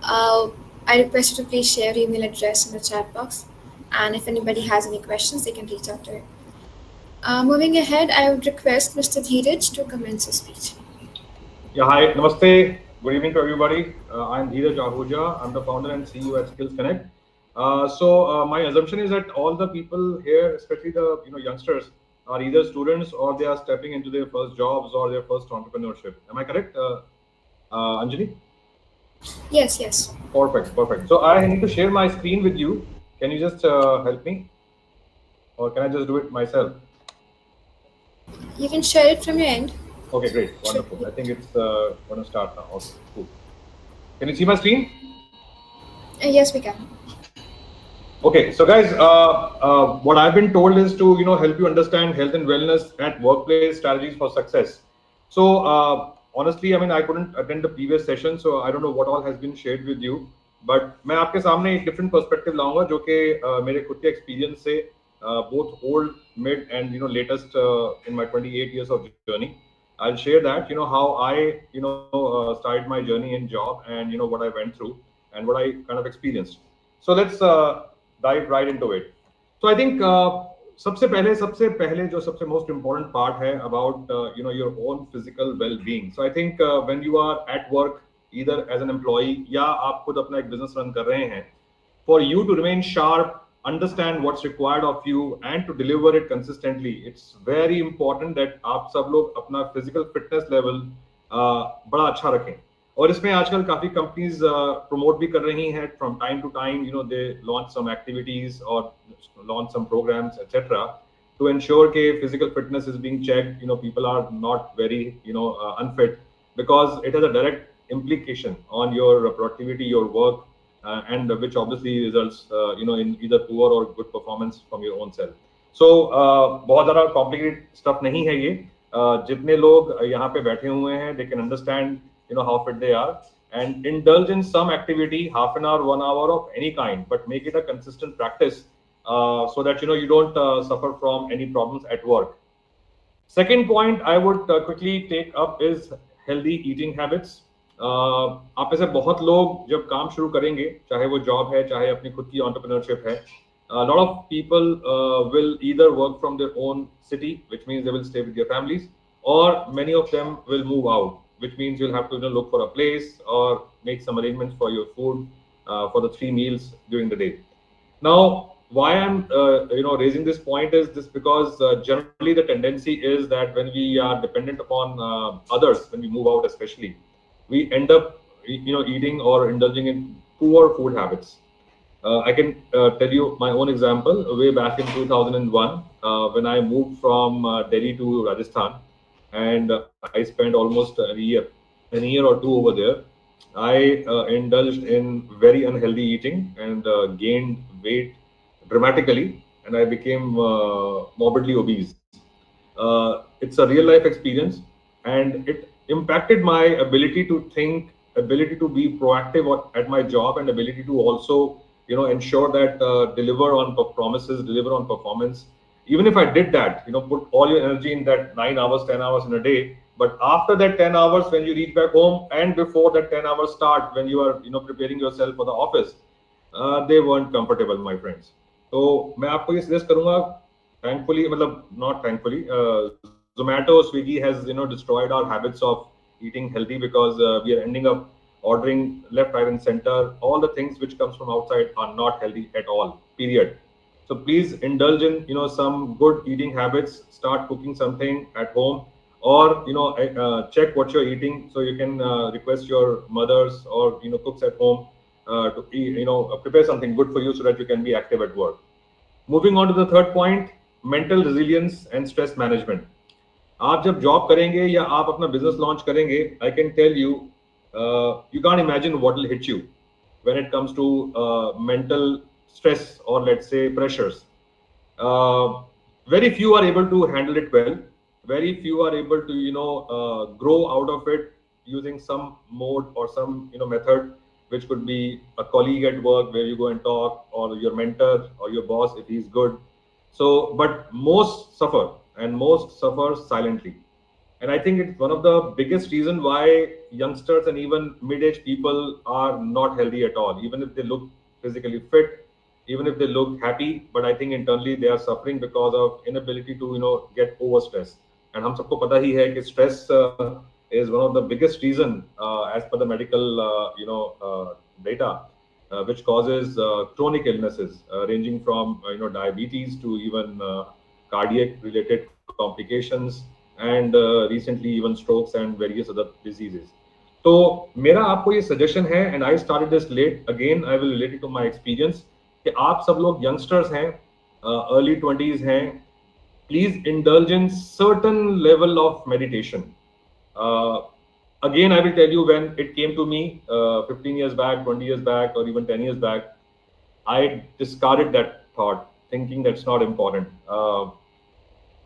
I request you to please share your email address in the chat box. And if anybody has any questions, they can reach out to it. Moving ahead, I would request Mr. Dheeraj to commence his speech. Yeah, hi, namaste. Good evening to everybody. I'm Dheeraj Ahuja. I'm the founder and CEO at Skills Connect. My assumption is that all the people here, especially the youngsters, are either students or they are stepping into their first jobs or their first entrepreneurship. Am I correct, Anjali? Yes. Perfect. So I need to share my screen with you. Can you just help me? Or can I just do it myself? You can share it from your end. Okay, great. Wonderful. I think it's going to start now. Okay, cool. Can you see my screen? Yes, we can. Okay, so guys, what I've been told is to help you understand health and wellness at workplace strategies for success. So honestly, I couldn't attend the previous session, so I don't know what all has been shared with you. But मैं आपके सामने एक different perspective लाऊंगा जो कि मेरे खुद के experience से both old, mid, and latest in my 28 years of journey. I'll share that how I started my journey in job, and what I went through and what I kind of experienced. So let's dive right into it. So I think सबसे पहले जो सबसे most important part है about your own physical well-being. So I think when you are at work, either as an employee या आप खुद अपना एक business run कर रहे हैं, for you to remain sharp, understand what's required of you and to deliver it consistently. It's very important that आप सब लोग अपना physical fitness level बड़ा अच्छा रखें. और इसमें आजकल काफी कंपनीज प्रमोट भी कर रही हैं from time to time, they launch some activities or launch some programs, etc. to ensure that physical fitness is being checked. People are not very unfit, because it has a direct implication on your productivity, your work, and which obviously results in either poor or good performance from your own self. So बहुत ज़्यादा complicated stuff नहीं है ये. जितने लोग यहाँ पे बैठे हुए हैं, they can understand how fit they are, and indulge in some activity, half an hour, 1 hour of any kind, but make it a consistent practice, so that you don't suffer from any problems at work. Second point I would quickly take up is healthy eating habits. आप में से बहुत लोग जब काम शुरू करेंगे, चाहे वो जॉब है, चाहे अपनी खुद की entrepreneurship है, a lot of people will either work from their own city, which means they will stay with their families, or many of them will move out, which means you'll have to look for a place or make some arrangements for your food for the 3 meals during the day. Now, why I'm raising this point is this, because generally the tendency is that when we are dependent upon others, when we move out especially, we end up eating or indulging in poor food habits. I can tell you my own example. Way back in 2001, when I moved from Delhi to Rajasthan, and I spent almost a year or two over there, I indulged in very unhealthy eating and gained weight dramatically, and I became morbidly obese. It's a real life experience, and it impacted my ability to think, ability to be proactive at my job, and ability to also ensure that deliver on promises, deliver on performance. Even if I did that, put all your energy in that 9 hours, 10 hours in a day, but after that 10 hours, when you reach back home, and before that 10 hours start, when you are preparing yourself for the office, they weren't comfortable, my friends. So मैं आपको ये suggest करूँगा, thankfully, मतलब not thankfully, Zomato, Swiggy has destroyed our habits of eating healthy, because we are ending up ordering left, right, and center. All the things which comes from outside are not healthy at all. Period. So please indulge in some good eating habits. Start cooking something at home, or check what you're eating, so you can request your mothers or cooks at home to prepare something good for you, so that you can be active at work. Moving on to the third point, mental resilience and stress management. आप जब job करेंगे या आप अपना business launch करेंगे, I can tell you, you can't imagine what will hit you when it comes to mental stress, or let's say pressures. Very few are able to handle it well. Very few are able to grow out of it using some mode or some method, which could be a colleague at work where you go and talk, or your mentor or your boss if he's good. So, but most suffer, and most suffer silently. And I think it's one of the biggest reason why youngsters and even mid-aged people are not healthy at all, even if they look physically fit, even if they look happy, but I think internally they are suffering because of inability to get over stress. And हम सबको पता ही है कि stress is one of the biggest reason as per the medical data, which causes chronic illnesses ranging from diabetes to even cardiac related complications, and recently even strokes and various other diseases. तो मेरा आपको ये suggestion है, and I started this late, again I will relate it to my experience, कि आप सब लोग youngsters हैं, early 20s हैं, please indulge in certain level of meditation. Again, I will tell you, when it came to me 15 years back, 20 years back, or even 10 years back, I discarded that thought, thinking that's not important.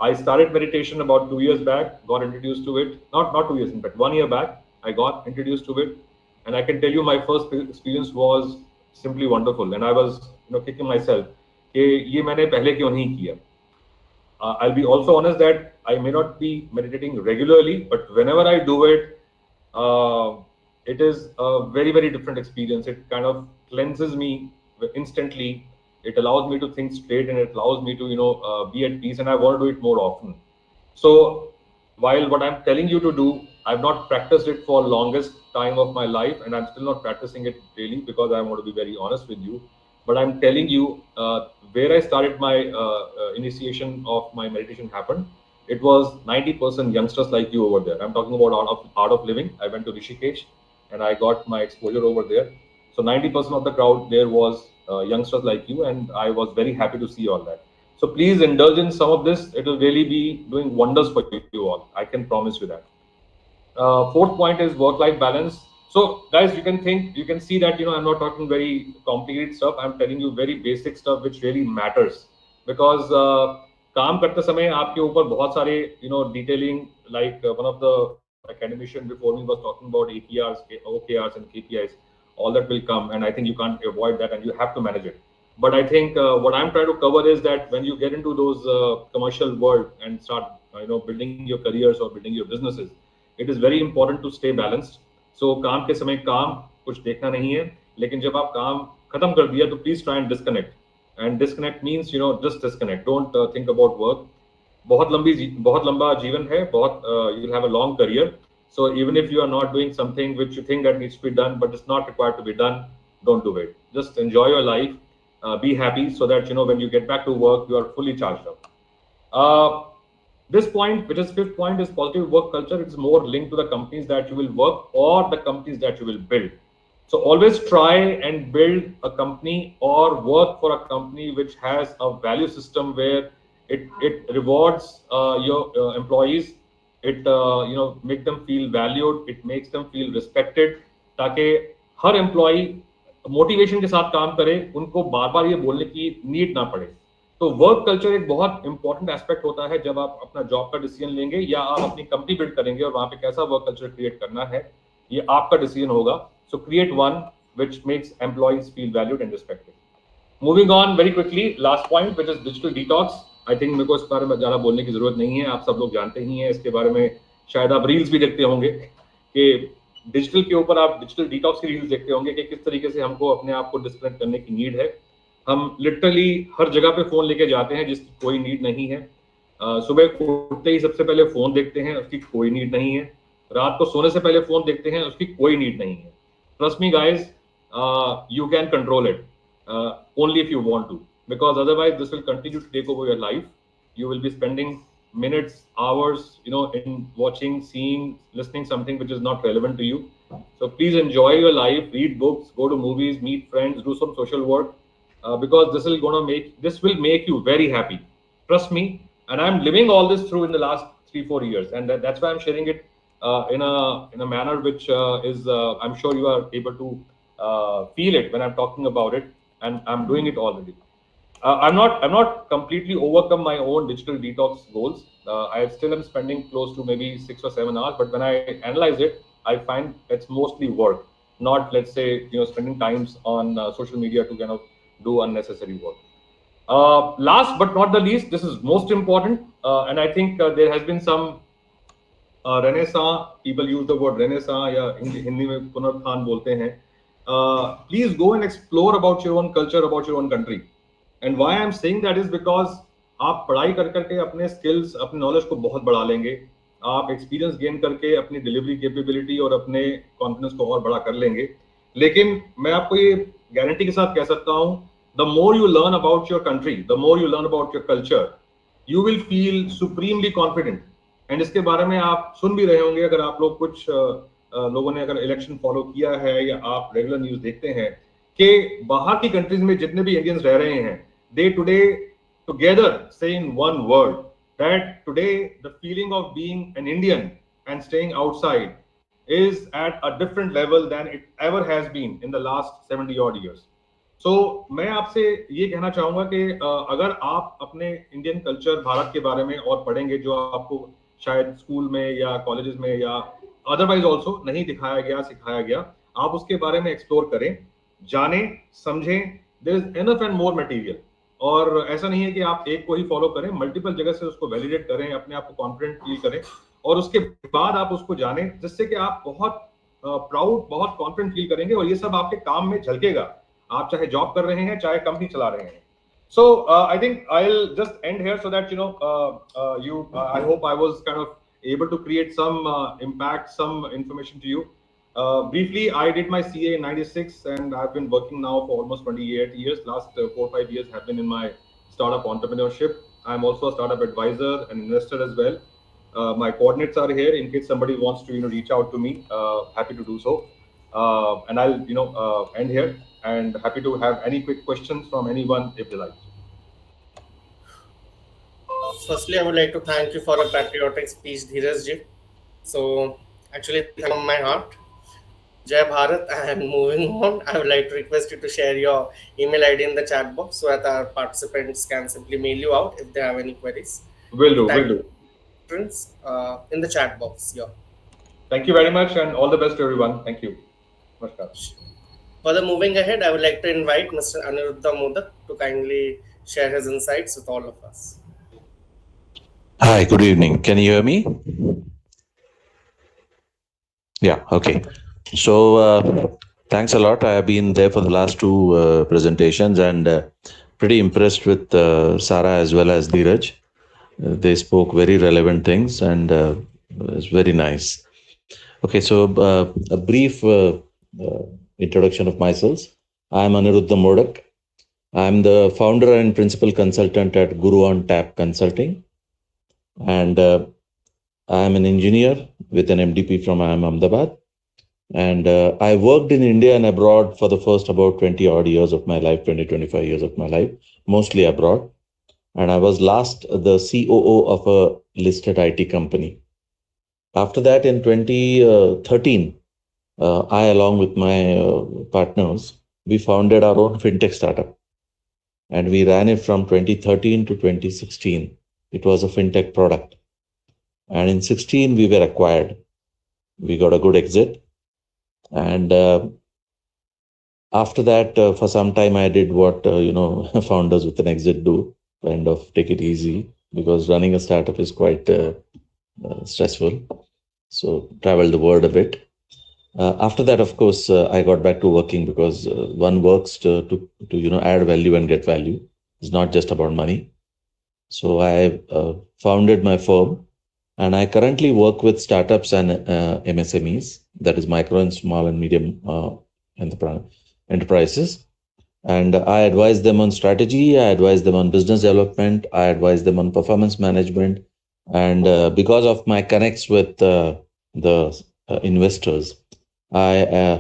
I started meditation about 2 years back, got introduced to it. Not 2 years, in fact, 1 year back, I got introduced to it. And I can tell you my first experience was simply wonderful. And I was kicking myself, कि ये मैंने पहले क्यों नहीं किया. I'll be also honest that I may not be meditating regularly, but whenever I do it, it is a very, very different experience. It kind of cleanses me instantly. It allows me to think straight, and it allows me to be at peace, and I want to do it more often. So while what I'm telling you to do, I've not practiced it for longest time of my life, and I'm still not practicing it daily, because I want to be very honest with you. but I'm telling you, where I started my initiation of my meditation happened. It was 90% youngsters like you over there. I'm talking about art of living. I went to Rishikesh, and I got my exposure over there. So 90% of the crowd there was youngsters like you, and I was very happy to see all that. So please indulge in some of this. It will really be doing wonders for you all. I can promise you that. Fourth point is work-life balance. So guys, you can see that, I'm not talking very complicated stuff. I'm telling you very basic stuff which really matters, because काम करते समय आपके ऊपर बहुत सारे detailing, like one of the academician before me was talking about APRs, OKRs and KPIs. All that will come, and I think you can't avoid that, and you have to manage it. But I think what I'm trying to cover is that when you get into those commercial world and start building your careers or building your businesses, it is very important to stay balanced. So काम के समय काम कुछ देखना नहीं है, लेकिन जब आप काम खत्म कर दिया तो please try and disconnect. And disconnect means just disconnect. Don't think about work. बहुत लंबा जीवन है, you will have a long career. So even if you are not doing something which you think that needs to be done, but it's not required to be done, don't do it. Just enjoy your life, be happy, so that when you get back to work, you are fully charged up. This point, which is fifth point, is positive work culture. It's more linked to the companies that you will work or the companies that you will build. So always try and build a company or work for a company which has a value system where it rewards your employees. It make them feel valued. It makes them feel respected. ताकि हर employee motivation के साथ काम करे, उनको बार-बार ये बोलने की need ना पड़े. तो वर्क कल्चर एक बहुत इंपॉर्टेंट एस्पेक्ट होता है जब आप अपना जॉब का डिसीजन लेंगे या आप अपनी कंपनी बिल्ड करेंगे, और वहां पे कैसा वर्क कल्चर क्रिएट करना है ये आपका डिसीजन होगा. सो create one which makes employees feel valued and respected. Moving on very quickly, last point which is digital detox. I think मेरे को इस बारे में ज्यादा बोलने की जरूरत नहीं है, आप सब लोग जानते ही हैं इसके बारे में. शायद आप रील्स भी देखते होंगे कि डिजिटल के ऊपर आप डिजिटल डिटॉक्स की रील्स देखते होंगे कि किस तरीके से हमको अपने आप को डिस्कनेक्ट करने की नीड है. हम लिटरली हर जगह पे फोन लेके जाते हैं जिसकी कोई नीड नहीं है. सुबह उठते ही सबसे पहले फोन देखते हैं, उसकी कोई नीड नहीं है. रात को सोने से पहले फोन देखते हैं, उसकी कोई नीड नहीं है. Trust me guys, you can control it only if you want to, because otherwise this will continue to take over your life. You will be spending minutes, hours, in watching, seeing, listening something which is not relevant to you. So please enjoy your life, read books, go to movies, meet friends, do some social work, because this will make you very happy. Trust me, and I'm living all this through in the last 3-4 years, and that's why I'm sharing it in a manner which is I'm sure you are able to feel it when I'm talking about it, and I'm doing it already. I'm not completely overcome my own digital detox goals. I still am spending close to maybe 6 or 7 hours, but when I analyze it, I find it's mostly work, not, let's say, spending times on social media to kind of do unnecessary work. Last but not the least, this is most important, and I think there has been some renaissance. People use the word renaissance, या हिंदी में पुनरुत्थान बोलते हैं. Please go and explore about your own culture, about your own country. And why I'm saying that is because आप पढ़ाई कर करके अपने skills, अपने knowledge को बहुत बढ़ा लेंगे. आप experience gain करके अपनी delivery capability और अपने confidence को और बड़ा कर लेंगे. लेकिन मैं आपको ये गारंटी के साथ कह सकता हूँ, the more you learn about your country, the more you learn about your culture, you will feel supremely confident. And इसके बारे में आप सुन भी रहे होंगे, अगर आप लोग कुछ लोगों ने अगर इलेक्शन फॉलो किया है या आप रेगुलर न्यूज देखते हैं, कि बाहर की कंट्रीज में जितने भी इंडियंस रह रहे हैं, they today together say in one word that today the feeling of being an Indian and staying outside is at a different level than it ever has been in the last 70 odd years. So मैं आपसे ये कहना चाहूंगा कि अगर आप अपने Indian culture, Bharat के बारे में और पढ़ेंगे, जो आपको शायद स्कूल में या कॉलेजेस में या अदरवाइज ऑल्सो नहीं दिखाया गया, सिखाया गया, आप उसके बारे में एक्सप्लोर करें, जाने, समझें. There is enough and more material. और ऐसा नहीं है कि आप एक को ही फॉलो करें, मल्टीपल जगह से उसको वैलिडेट करें, अपने आप को कॉन्फिडेंट फील करें, और उसके बाद आप उसको जानें, जिससे कि आप बहुत प्राउड, बहुत कॉन्फिडेंट फील करेंगे, और ये सब आपके काम में झलकेगा, आप चाहे जॉब कर रहे हैं, चाहे कंपनी चला रहे हैं. So I think I'll just end here so that I hope I was kind of able to create some impact, some information to you. Briefly, I did my CA in 96 and I've been working now for almost 28 years. Last 4 or 5 years have been in my startup entrepreneurship. I'm also a startup advisor and investor as well. My coordinates are here in case somebody wants to reach out to me. Happy to do so. And I'll end here and happy to have any quick questions from anyone if they like. Firstly, I would like to thank you for a patriotic speech, Dheeraj ji. So, actually, from my heart, Jai Bharat. And moving on, I would like to request you to share your email ID in the chat box so that our participants can simply mail you out if they have any queries. Will To do, tag will do. friends in the chat box. Yeah. Thank you very much and all the best to everyone. Thank you. Namaskar. Further moving ahead, I would like to invite Mr. Aniruddha Modak to kindly share his insights with all of us. Hi, good evening. Can you hear me? Yeah, okay. So, thanks a lot. I have been there for the last two presentations and pretty impressed with Sarah as well as Dheeraj. They spoke very relevant things and it's very nice. Okay, so a brief introduction of myself. I'm Aniruddha Modak. I'm the founder and principal consultant at Guru on Tap Consulting. And I'm an engineer with an MDP from IIM Ahmedabad. And I worked in India and abroad for the first about 20 odd years of my life, 25 years of my life, mostly abroad. And I was last the COO of a listed IT company. After that, in 2013, I, along with my partners, we founded our own fintech startup. And we ran it from 2013 to 2016. It was a fintech product. And in 16, we were acquired. We got a good exit. And after that, for some time, I did what, founders with an exit do, kind of take it easy, because running a startup is quite stressful. So traveled the world a bit. After that, of course, I got back to working because one works to add value and get value. It's not just about money. So I founded my firm, and I currently work with startups and MSMEs, that is micro and small and medium enterprises. And I advise them on strategy, I advise them on business development, I advise them on performance management. And because of my connects with the investors, I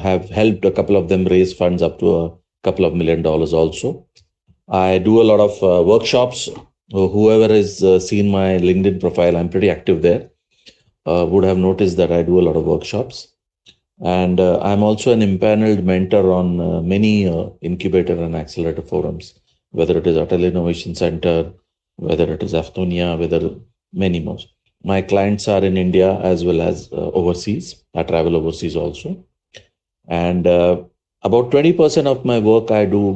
have helped a couple of them raise funds up to a couple of $1 million also. I do a lot of workshops. Whoever has seen my LinkedIn profile, I'm pretty active there, would have noticed that I do a lot of workshops. And I'm also an impaneled mentor on many incubator and accelerator forums, whether it is Atal Innovation Center, whether it is Aftonia, whether many more. My clients are in India as well as overseas. I travel overseas also. And about 20% of my work I do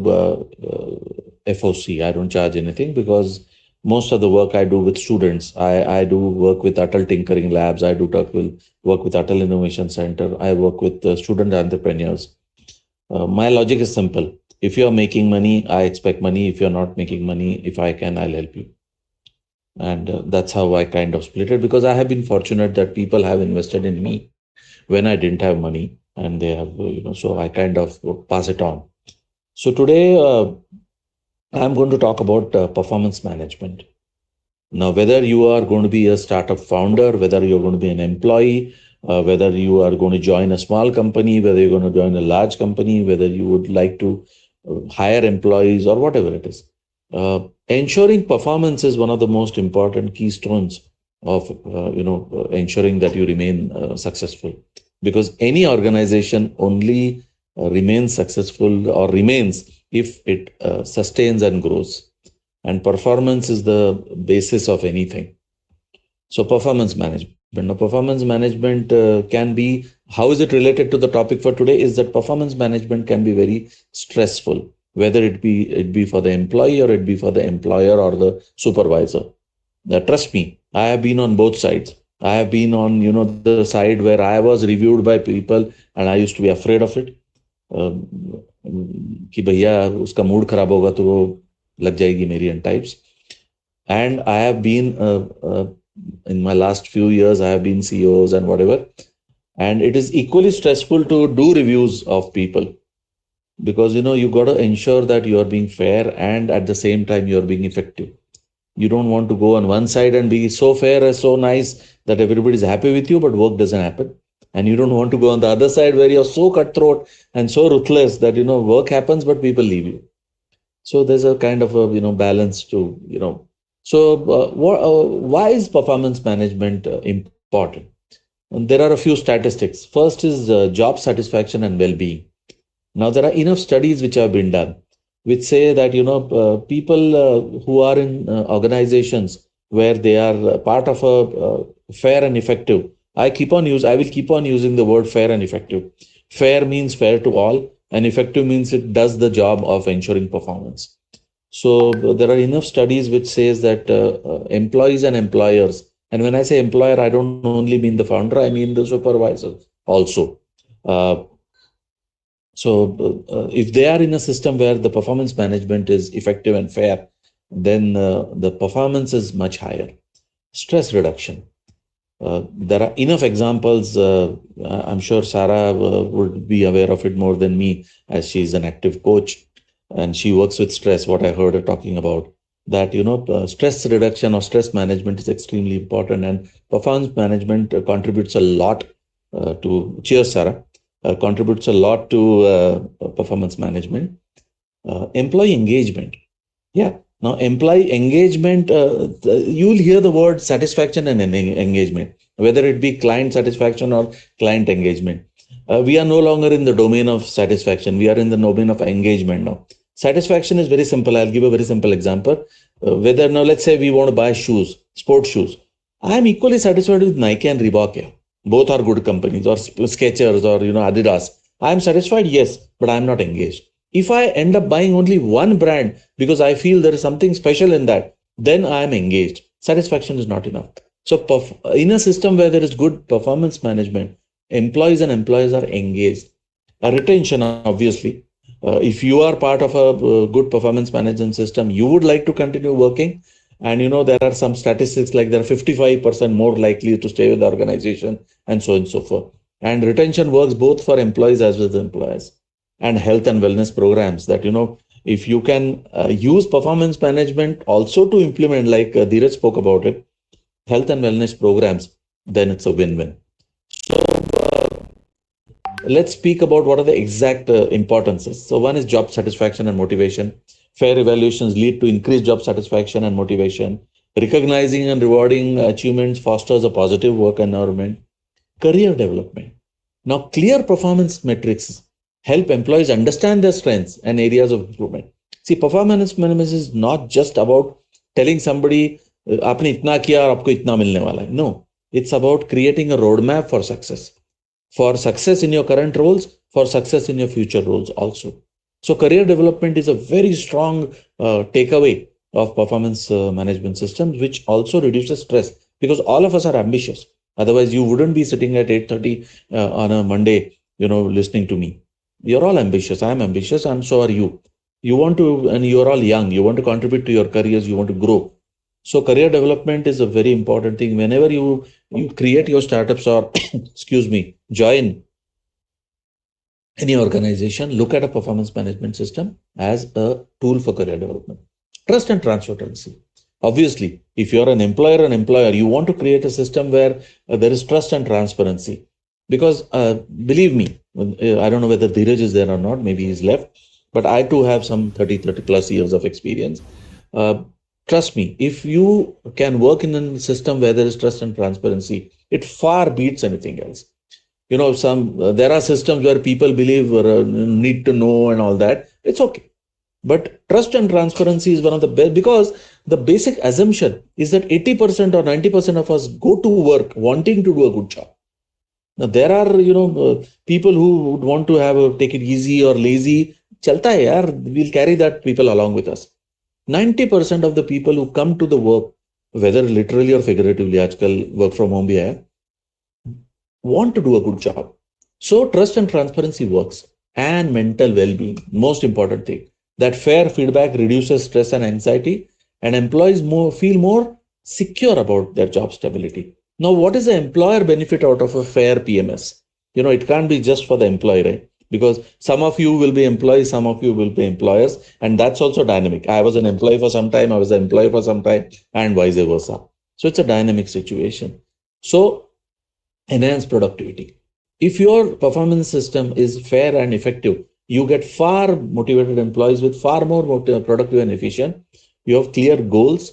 FOC. I don't charge anything because most of the work I do with students. I do work with Atal Tinkering Labs. I do work with Atal Innovation Center. I work with student entrepreneurs. My logic is simple. If you're making money, I expect money. If you're not making money, if I can, I'll help you. And that's how I kind of split it, because I have been fortunate that people have invested in me when I didn't have money, and they have, so I kind of pass it on. So today, I'm going to talk about performance management. Now, whether you are going to be a startup founder, whether you're going to be an employee, whether you are going to join a small company, whether you're going to join a large company, whether you would like to hire employees or whatever it is, ensuring performance is one of the most important keystones of ensuring that you remain successful. Because any organization only remains successful or remains if it sustains and grows. And performance is the basis of anything. So performance management. Now, performance management can be, how is it related to the topic for today, is that performance management can be very stressful, whether it be for the employee or it be for the employer or the supervisor. Now, trust me, I have been on both sides. I have been on, the side where I was reviewed by people and I used to be afraid of it. कि भैया उसका mood खराब होगा तो वो लग जाएगी मेरी and types. And I have been in my last few years, I have been CEOs and whatever. And it is equally stressful to do reviews of people, because you got to ensure that you are being fair and at the same time you are being effective. You don't want to go on one side and be so fair and so nice that everybody's happy with you, but work doesn't happen. And you don't want to go on the other side where you're so cutthroat and so ruthless that work happens but people leave you. So there's a kind of a balance to so why is performance management important? And there are a few statistics. First is job satisfaction and well-being. Now there are enough studies which have been done which say that people who are in organizations where they are part of a fair and effective. I will keep on using the word fair and effective. Fair means fair to all, and effective means it does the job of ensuring performance. So there are enough studies which says that employees and employers, and when I say employer, I don't only mean the founder, I mean the supervisor also. So if they are in a system where the performance management is effective and fair, then the performance is much higher. Stress reduction. There are enough examples. I'm sure Sarah would be aware of it more than me, as she's an active coach and she works with stress. What I heard her talking about, that stress reduction or stress management is extremely important, and performance management contributes a lot to. Cheers, Sarah. Contributes a lot to performance management. Employee engagement. Yeah. Now, employee engagement, you'll hear the word satisfaction and engagement, whether it be client satisfaction or client engagement. We are no longer in the domain of satisfaction. We are in the domain of engagement now. Satisfaction is very simple. I'll give a very simple example. Whether now, let's say we want to buy shoes, sports shoes. I'm equally satisfied with Nike and Reebok. Yeah. Both are good companies, or Skechers, or Adidas. I'm satisfied, yes, but I'm not engaged. If I end up buying only one brand because I feel there is something special in that, then I am engaged. Satisfaction is not enough. So in a system where there is good performance management, employees and employers are engaged. Retention, obviously. If you are part of a good performance management system, you would like to continue working. And there are some statistics like they're 55% more likely to stay with the organization, and so on and so forth. And retention works both for employees as well as employers. And health and wellness programs, that if you can use performance management also to implement, like Dheeraj spoke about it, health and wellness programs, then it's a win-win. So let's speak about what are the exact importances. So one is job satisfaction and motivation. Fair evaluations lead to increased job satisfaction and motivation. Recognizing and rewarding achievements fosters a positive work environment. Career development. Now, clear performance metrics help employees understand their strengths and areas of improvement. See, performance management is not just about telling somebody, "Aapne itna kiya aur aapko itna milne wala hai." No, it's about creating a roadmap for success in your current roles, for success in your future roles also. So career development is a very strong takeaway of performance management systems, which also reduces stress, because all of us are ambitious. Otherwise, you wouldn't be sitting at 8:30 on a Monday, listening to me. You're all ambitious. I'm ambitious, and so are you. You want to, and you're all young. You want to contribute to your careers. You want to grow. So career development is a very important thing. Whenever you create your startups or, excuse me, join any organization, look at a performance management system as a tool for career development. Trust and transparency. Obviously, if you're an employer, you want to create a system where there is trust and transparency. Because believe me, I don't know whether Dheeraj is there or not, maybe he's left, but I too have some 30 plus years of experience. Trust me, if you can work in a system where there is trust and transparency, it far beats anything else. There are systems where people believe need to know and all that. It's okay. But trust and transparency is one of the best, because the basic assumption is that 80% or 90% of us go to work wanting to do a good job. Now, there are, people who would want to take it easy or lazy. Chalta hai yaar, we'll carry that people along with us. 90% of the people who come to the work, whether literally or figuratively, aajkal work from home bhi hai, want to do a good job. So trust and transparency works. And mental well-being, most important thing. That fair feedback reduces stress and anxiety, and employees feel more secure about their job stability. Now, what is the employer benefit out of a fair PMS? It can't be just for the employee, right? Because some of you will be employees, some of you will be employers, and that's also dynamic. I was an employee for some time, I was an employee for some time, and vice versa. So it's a dynamic situation. So enhance productivity. If your performance system is fair and effective, you get far motivated employees with far more productive and efficient. You have clear goals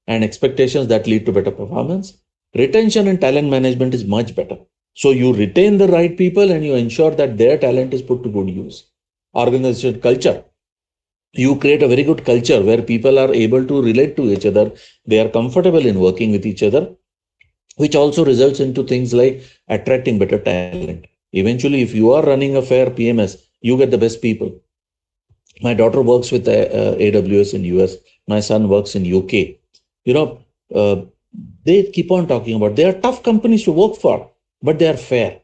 and expectations that lead to better performance. Retention and talent management is much better. So you retain the right people and you ensure that their talent is put to good use. Organization culture. You create a very good culture where people are able to relate to each other. They are comfortable in working with each other, which also results into things like attracting better talent. Eventually, if you are running a fair PMS, you get the best people. My daughter works with AWS in US. My son works in UK. Uh, they keep on talking about they are tough companies to work for, but they are fair.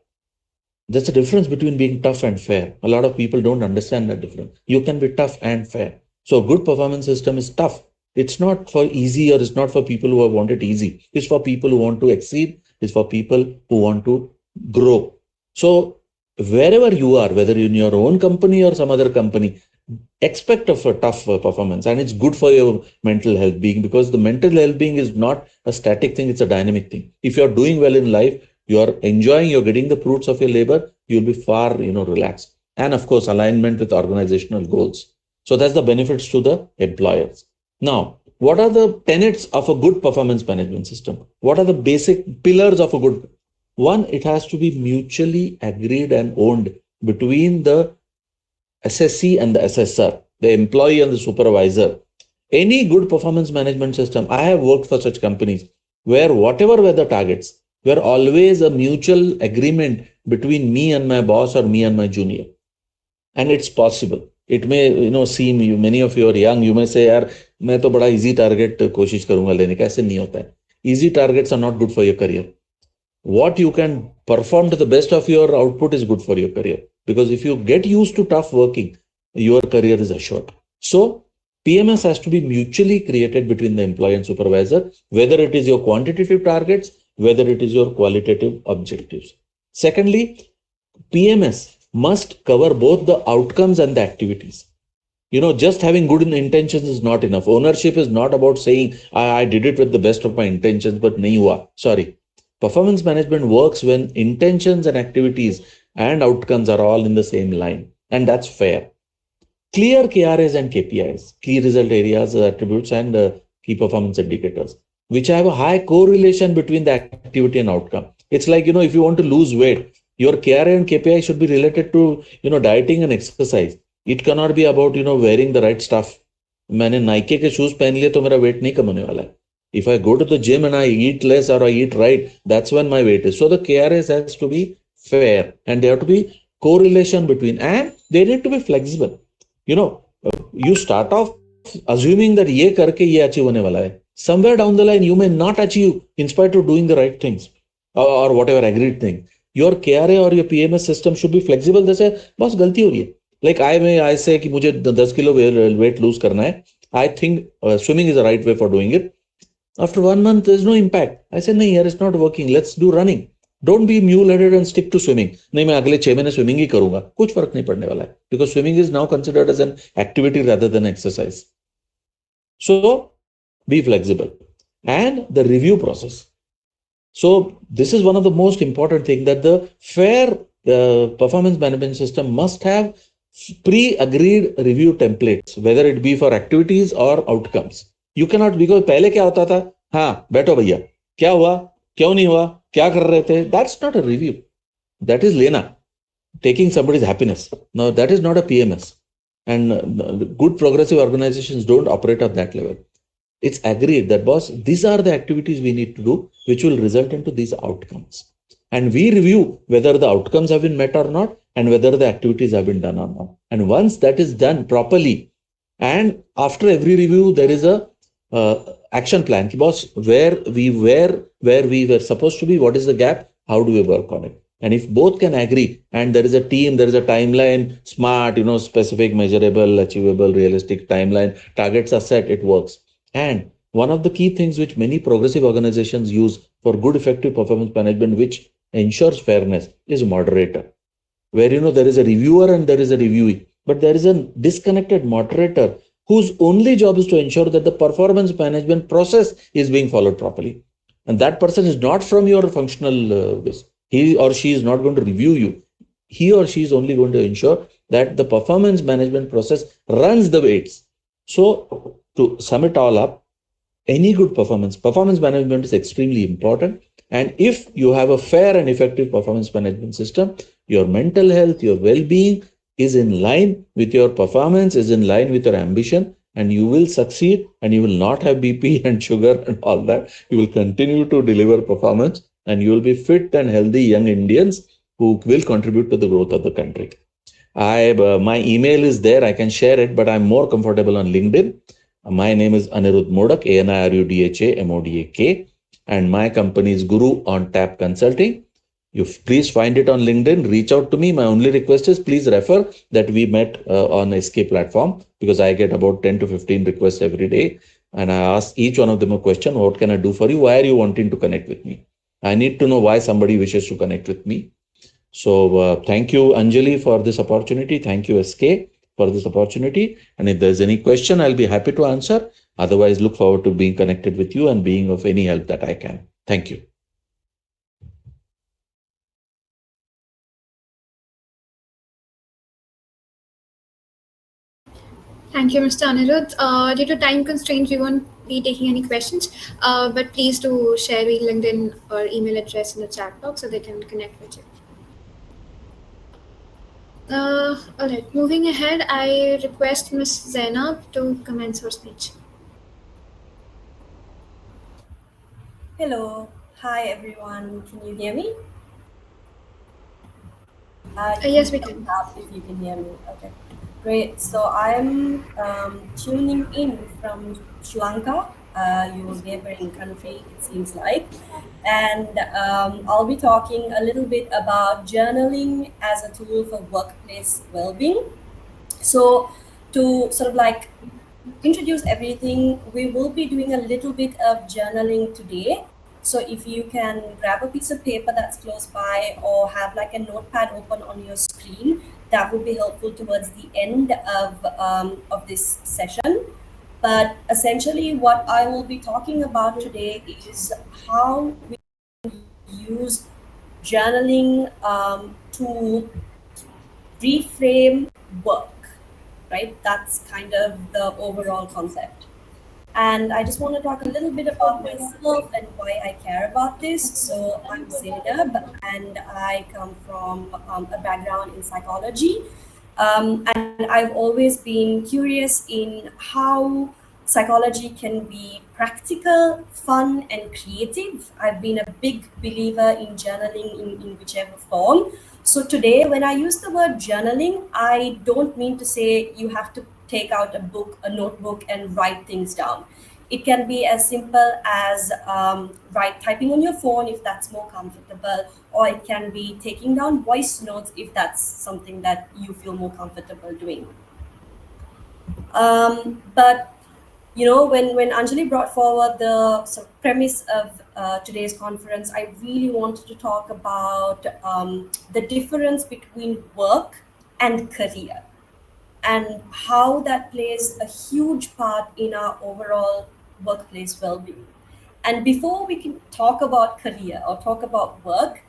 There's a difference between being tough and fair. A lot of people don't understand that difference. You can be tough and fair. So a good performance system is tough. It's not for easy, or it's not for people who want it easy. It's for people who want to exceed. It's for people who want to grow. So wherever you are, whether in your own company or some other company, expect of a tough performance, and it's good for your mental health being, because the mental health being is not a static thing, it's a dynamic thing. If you're doing well in life, you're enjoying, you're getting the fruits of your labor, you'll be far relaxed. And of course, alignment with organizational goals. So that's the benefits to the employers. Now, what are the tenets of a good performance management system? What are the basic pillars of a good one? It has to be mutually agreed and owned between the SSC and the SSR, the employee and the supervisor. Any good performance management system, I have worked for such companies where whatever were the targets, were always a mutual agreement between me and my boss or me and my junior. And it's possible. It may seem, you, many of you are young, you may say, yaar, मैं तो बड़ा easy target कोशिश करूंगा लेने का. ऐसे नहीं होता है. Easy targets are not good for your career. What you can perform to the best of your output is good for your career. Because if you get used to tough working, your career is assured. So PMS has to be mutually created between the employee and supervisor, whether it is your quantitative targets, whether it is your qualitative objectives. Secondly, PMS must cover both the outcomes and the activities. Just having good intentions is not enough. Ownership is not about saying, I did it with the best of my intentions, but nahi hua. Sorry. Performance management works when intentions and activities and outcomes are all in the same line. And that's fair. Clear KRAs and KPIs, key result areas, attributes, and key performance indicators, which have a high correlation between the activity and outcome. It's like, if you want to lose weight, your KRA and KPI should be related to, dieting and exercise. It cannot be about, wearing the right stuff. मैंने Nike के shoes पहन लिए तो मेरा weight नहीं कम होने वाला है. If I go to the gym and I eat less or I eat right, that's when my weight is. So the KRAs has to be fair, and there have to be correlation between, and they need to be flexible. You start off assuming that ये करके ये achieve होने वाला है. Somewhere down the line, you may not achieve in spite of doing the right things or whatever agreed thing. Your KRA or your PMS system should be flexible. जैसे बस गलती हो रही है. Like I say कि मुझे 10 kilo weight lose करना है. I think swimming is the right way for doing it. After 1 month, there's no impact. I said, nahi, it's not working. Let's do running. Don't be mule-headed and stick to swimming. नहीं मैं अगले 6 महीने swimming ही करूंगा. कुछ फर्क नहीं पड़ने वाला है. Because swimming is now considered as an activity rather than exercise. So be flexible. And the review process. So this is one of the most important things, that the fair performance management system must have pre-agreed review templates, whether it be for activities or outcomes. You cannot, because पहले क्या होता था, हाँ बैठो भैया, क्या हुआ, क्यों नहीं हुआ, क्या कर रहे थे. That's not a review. That is लेना, taking somebody's happiness. No, that is not a PMS. And good progressive organizations don't operate at that level. It's agreed that, boss, these are the activities we need to do, which will result into these outcomes. And we review whether the outcomes have been met or not, and whether the activities have been done or not. And once that is done properly, and after every review, there is a action plan. Boss, where we were supposed to be, what is the gap? How do we work on it? And if both can agree, and there is a team, there is a timeline, smart, specific, measurable, achievable, realistic timeline, targets are set, it works. And one of the key things which many progressive organizations use for good, effective performance management, which ensures fairness is moderator, where there is a reviewer and there is a reviewee, but there is a disconnected moderator whose only job is to ensure that the performance management process is being followed properly. And that person is not from your functional he or she is not going to review you. He or she is only going to ensure that the performance management process runs the way it's. So to sum it all up, any good performance management is extremely important. And if you have a fair and effective performance management system, your mental health, your well-being is in line with your performance, is in line with your ambition, and you will succeed, and you will not have BP and sugar and all that. You will continue to deliver performance, and you will be fit and healthy young Indians who will contribute to the growth of the country. My email is there. I can share it, but I'm more comfortable on LinkedIn. My name is Anirudh Modak, ANIRUDHA and my company is Guru on Tap Consulting. You please find it on LinkedIn. Reach out to me. My only request is please refer that we met on SK platform, because I get about 10 to 15 requests every day. And I ask each one of them a question. What can I do for you? Why are you wanting to connect with me? I need to know why somebody wishes to connect with me. So thank you, Anjali, for this opportunity. Thank you, SK, for this opportunity. And if there's any question, I'll be happy to answer. Otherwise, look forward to being connected with you and being of any help that I can. Thank you. Thank you, Mr. Anirudh. Due to time constraints, we won't be taking any questions, but please do share your LinkedIn or email address in the chat box so they can connect with you. All right, moving ahead, I request Ms. Zainab to commence her speech. Hello. Hi, everyone. Can you hear me? Yes, we can. If you can hear me. Okay. Great. So I'm tuning in from Sri Lanka, your neighboring country, it seems like. And I'll be talking a little bit about journaling as a tool for workplace well-being. So to sort of like introduce everything, we will be doing a little bit of journaling today. So if you can grab a piece of paper that's close by or have like a notepad open on your screen, that would be helpful towards the end of this session. But essentially what I will be talking about today is how we use journaling to reframe work, right? That's kind of the overall concept. And I just want to talk a little bit about myself and why I care about this. So I'm Zainab, and I come from a background in psychology. And I've always been curious in how psychology can be practical, fun, and creative. I've been a big believer in journaling in whichever form. So today, when I use the word journaling, I don't mean to say you have to take out a book, a notebook, and write things down. It can be as simple as typing on your phone if that's more comfortable, or it can be taking down voice notes if that's something that you feel more comfortable doing. But you know, when Anjali brought forward the sort of premise of today's conference, I really wanted to talk about the difference between work and career, and how that plays a huge part in our overall workplace well-being. And before we can talk about career or talk about work,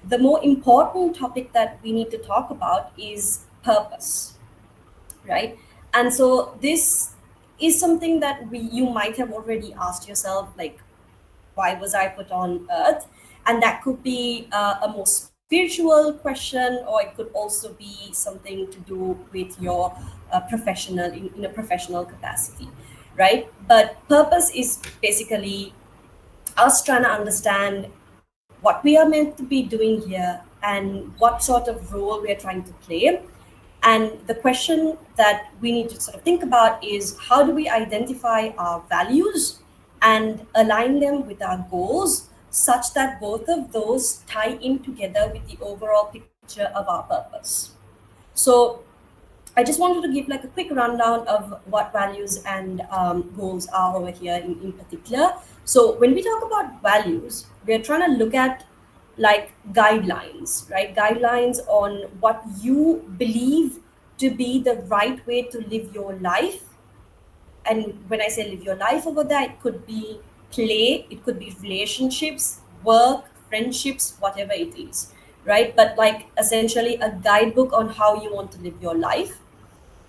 the more important topic that we need to talk about is purpose, right? And so this is something that you might have already asked yourself, like, why was I put on earth? And that could be a more spiritual question, or it could also be something to do with your professional in a professional capacity, right? But purpose is basically us trying to understand what we are meant to be doing here and what sort of role we are trying to play. And the question that we need to sort of think about is, how do we identify our values and align them with our goals such that both of those tie in together with the overall picture of our purpose. So I just wanted to give like a quick rundown of what values and goals are over here in particular. So when we talk about values, we're trying to look at like guidelines, right? Guidelines on what you believe to be the right way to live your life. And when I say live your life over there, it could be play, it could be relationships, work, friendships, whatever it is, right? But like essentially a guidebook on how you want to live your life.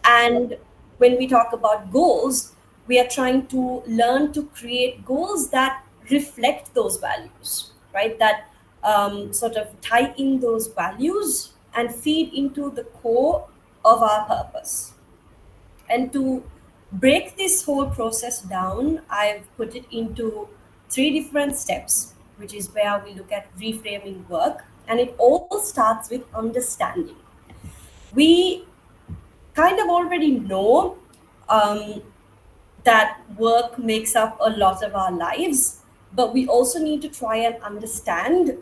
And when we talk about goals, we are trying to learn to create goals that reflect those values, right? That sort of tie in those values and feed into the core of our purpose. And to break this whole process down, I've put it into three different steps, which is where we look at reframing work. And it all starts with understanding. We kind of already know um, that work makes up a lot of our lives, but we also need to try and understand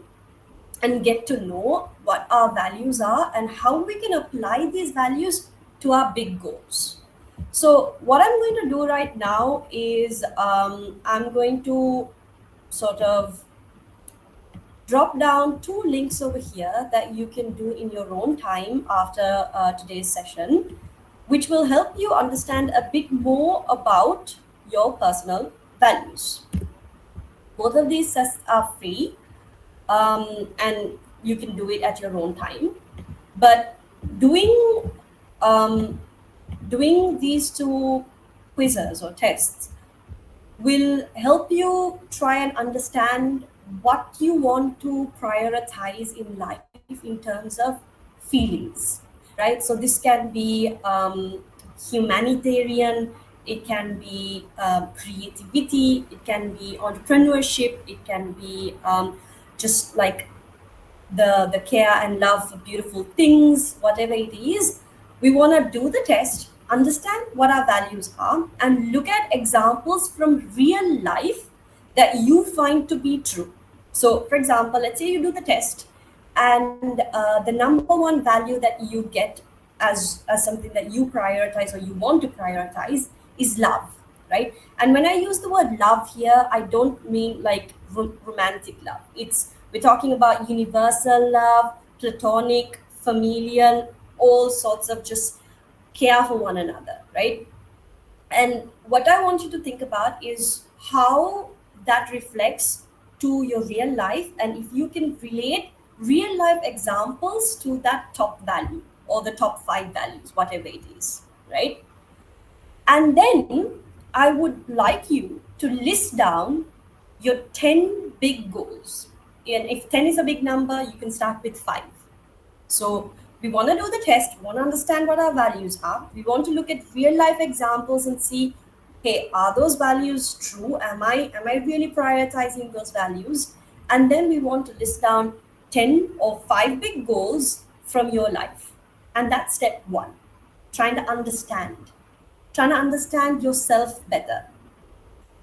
and get to know what our values are and how we can apply these values to our big goals. So, what I'm going to do right now is I'm going to sort of drop down two links over here that you can do in your own time after today's session, which will help you understand a bit more about your personal values. Both of these tests are free, and you can do it at your own time. But doing um, doing these two quizzes or tests will help you try and understand what you want to prioritize in life in terms of feelings, right? So this can be humanitarian, it can be creativity, it can be entrepreneurship, it can be just like the care and love for beautiful things, whatever it is. We want to do the test, understand what our values are, and look at examples from real life that you find to be true. So, for example, let's say you do the test, and the number one value that you get as something that you prioritize or you want to prioritize is love, right? And when I use the word love here, I don't mean like romantic love. It's we're talking about universal love, platonic, familial, all sorts of just care for one another, right? And what I want you to think about is how that reflects to your real life, and if you can relate real life examples to that top value or the top five values, whatever it is, right? And then I would like you to list down your 10 big goals. And if 10 is a big number, you can start with 5. So we want to do the test, we want to understand what our values are. We want to look at real life examples and see, hey, are those values true? Am I really prioritizing those values? And then we want to list down 10 or 5 big goals from your life. And that's step 1. Trying to understand yourself better.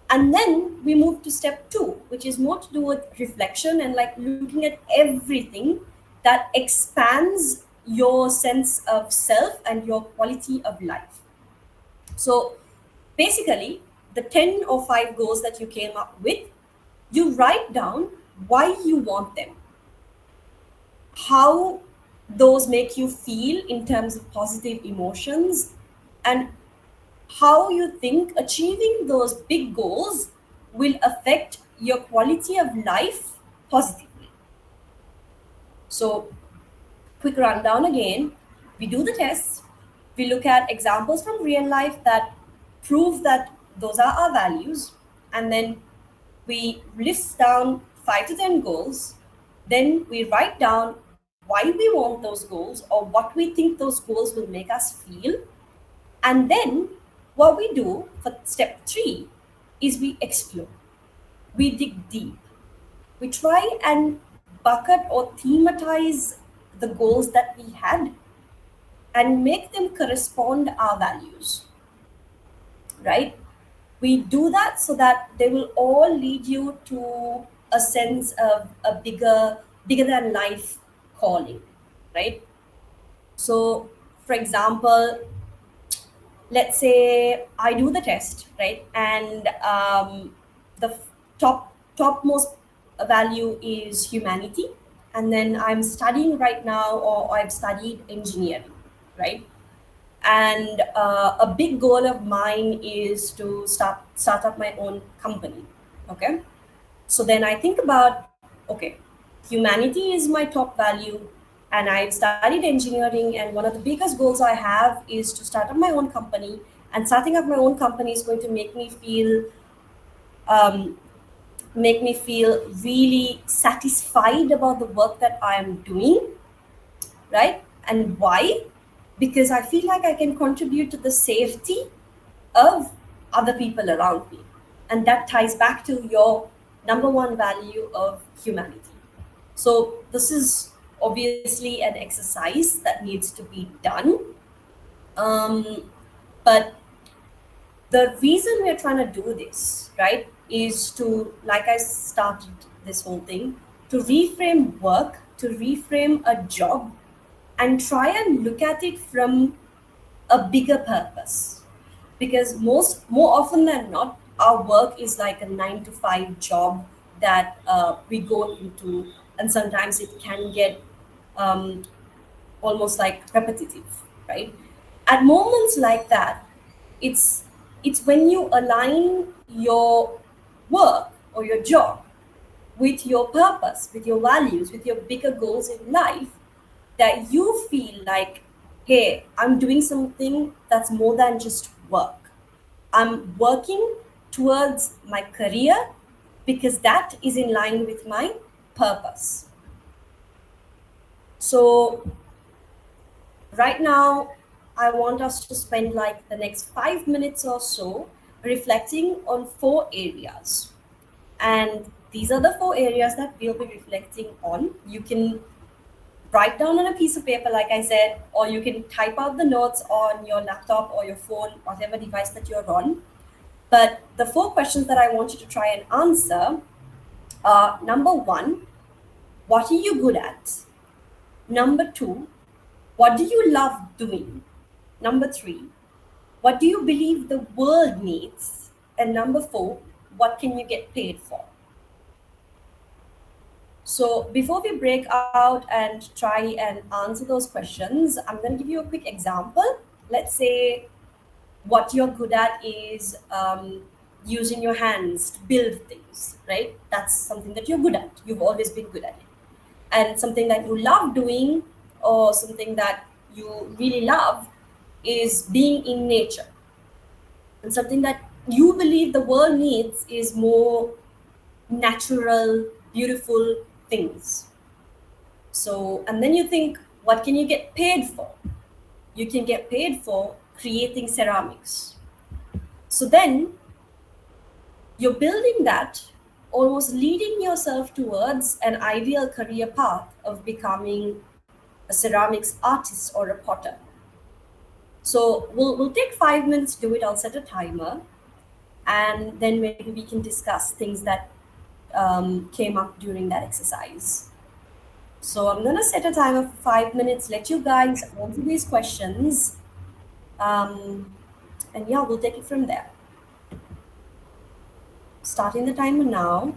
And then we move to step 2, which is more to do with reflection and like looking at everything that expands your sense of self and your quality of life. So basically, the 10 or 5 goals that you came up with, you write down why you want them, how those make you feel in terms of positive emotions, and how you think achieving those big goals will affect your quality of life positively. So, quick rundown again. We do the tests, we look at examples from real life that prove that those are our values, and then we list down 5 to 10 goals. Then we write down why we want those goals or what we think those goals will make us feel. And then what we do for step 3 is we explore, we dig deep, we try and bucket or thematize the goals that we had and make them correspond our values, right? We do that so that they will all lead you to a sense of a bigger than life calling, right? So for example, let's say I do the test, right? And the topmost value is humanity. and then I'm studying right now, or I've studied engineering, right? And a big goal of mine is to start up my own company. Okay, so then I think about, okay, humanity is my top value, and I've studied engineering, and one of the biggest goals I have is to start up my own company. And starting up my own company is going to um, make me feel really satisfied about the work that I am doing, right? And why? Because I feel like I can contribute to the safety of other people around me. And that ties back to your number one value of humanity. So, this is obviously an exercise that needs to be done. But the reason we're trying to do this, right, is to, like I started this whole thing, to reframe work, to reframe a job, and try and look at it from a bigger purpose. Because more often than not, our work is like a 9 to 5 job that we go into, and sometimes it can get um, almost like repetitive, right? At moments like that, it's it's when you align your work or your job with your purpose, with your values, with your bigger goals in life, that you feel like, hey, I'm doing something that's more than just work. I'm working towards my career because that is in line with my purpose. So right now, I want us to spend like the next 5 minutes or so reflecting on 4 areas. And these are the 4 areas that we'll be reflecting on. You can write down on a piece of paper, like I said, or you can type out the notes on your laptop or your phone, whatever device that you're on. But the 4 questions that I want you to try and answer are: number one, what are you good at? Number two, what do you love doing? Number three, what do you believe the world needs? And number four, what can you get paid for? So before we break out and try and answer those questions, I'm going to give you a quick example. Let's say what you're good at is using your hands to build things, right? That's something that you're good at. You've always been good at it. And something that you love doing, or something that you really love, is being in nature. And something that you believe the world needs is more natural, beautiful things. So, and then you think, what can you get paid for? You can get paid for creating ceramics. So then you're building that, almost leading yourself towards an ideal career path of becoming a ceramics artist or a potter. So we'll take 5 minutes to do it. I'll set a timer, and then maybe we can discuss things that came up during that exercise. So I'm gonna set a timer for 5 minutes. Let you guys answer these questions, and yeah, we'll take it from there. Starting the timer now.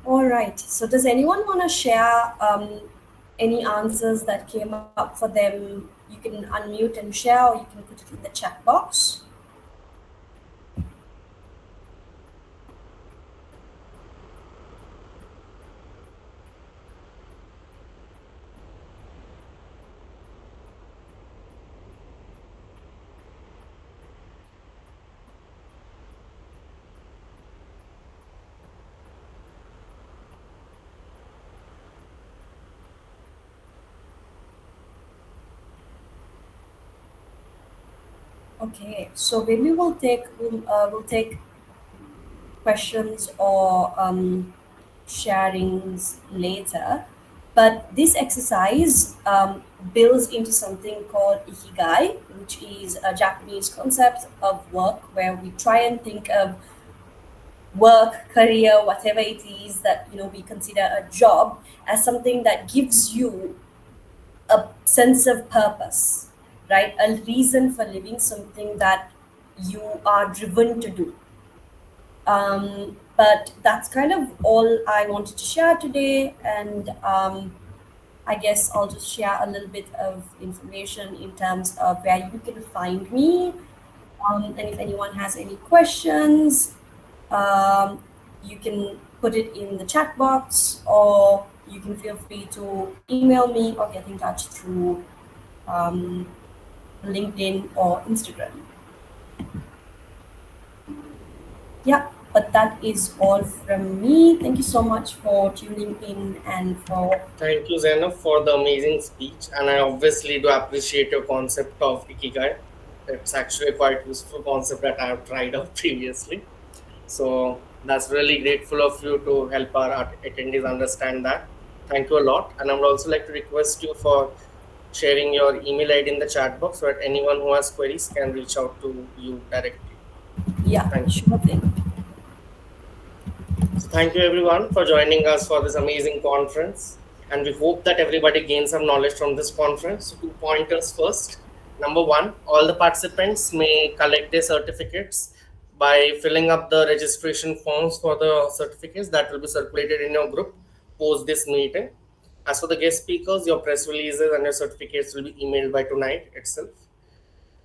All right. So does anyone want to share any answers that came up for them? You can unmute and share, or you can put it in the chat box. Okay, so maybe we'll take questions or sharings later. But this exercise builds into something called ikigai, which is a Japanese concept of work where we try and think of work, career, whatever it is that we consider a job as something that gives you a sense of purpose, right? A reason for living, something that you are driven to do. But that's kind of all I wanted to share today, and I guess I'll just share a little bit of information in terms of where you can find me. And if anyone has any questions, you can put it in the chat box, or you can feel free to email me or get in touch through LinkedIn or Instagram. Yeah, but that is all from me. Thank you so much for tuning in and for. Thank you, Zainab, for the amazing speech. And I obviously do appreciate your concept of Ikigai. It's actually a quite useful concept that I have tried out previously. So that's really grateful of you to help our attendees understand that. Thank you a lot. And I would also like to request you for sharing your email ID in the chat box so that anyone who has queries can reach out to you directly. Yeah, Thank you. sure thing. So thank you everyone for joining us for this amazing conference. And we hope that everybody gains some knowledge from this conference. So 2 pointers first. Number 1, all the participants may collect their certificates by filling up the registration forms for the certificates that will be circulated in your group post this meeting. As for the guest speakers, your press releases and your certificates will be emailed by tonight itself.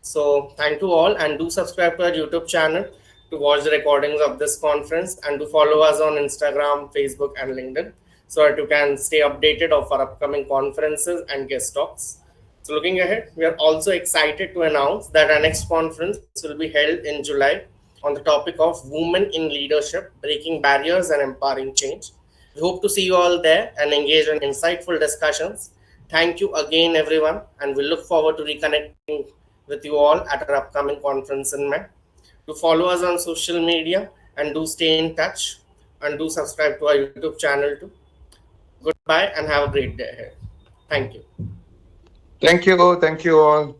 So thank you all, and do subscribe to our YouTube channel to watch the recordings of this conference, and do follow us on Instagram, Facebook, and LinkedIn so that you can stay updated of our upcoming conferences and guest talks. So looking ahead, we are also excited to announce that our next conference will be held in July on the topic of women in leadership, breaking barriers and empowering change. We hope to see you all there and engage in insightful discussions. Thank you again, everyone, and we look forward to reconnecting with you all at our upcoming conference in May. Do follow us on social media and do stay in touch, and do subscribe to our YouTube channel too. Goodbye and have a great day ahead. Thank you. Thank you. Thank you all.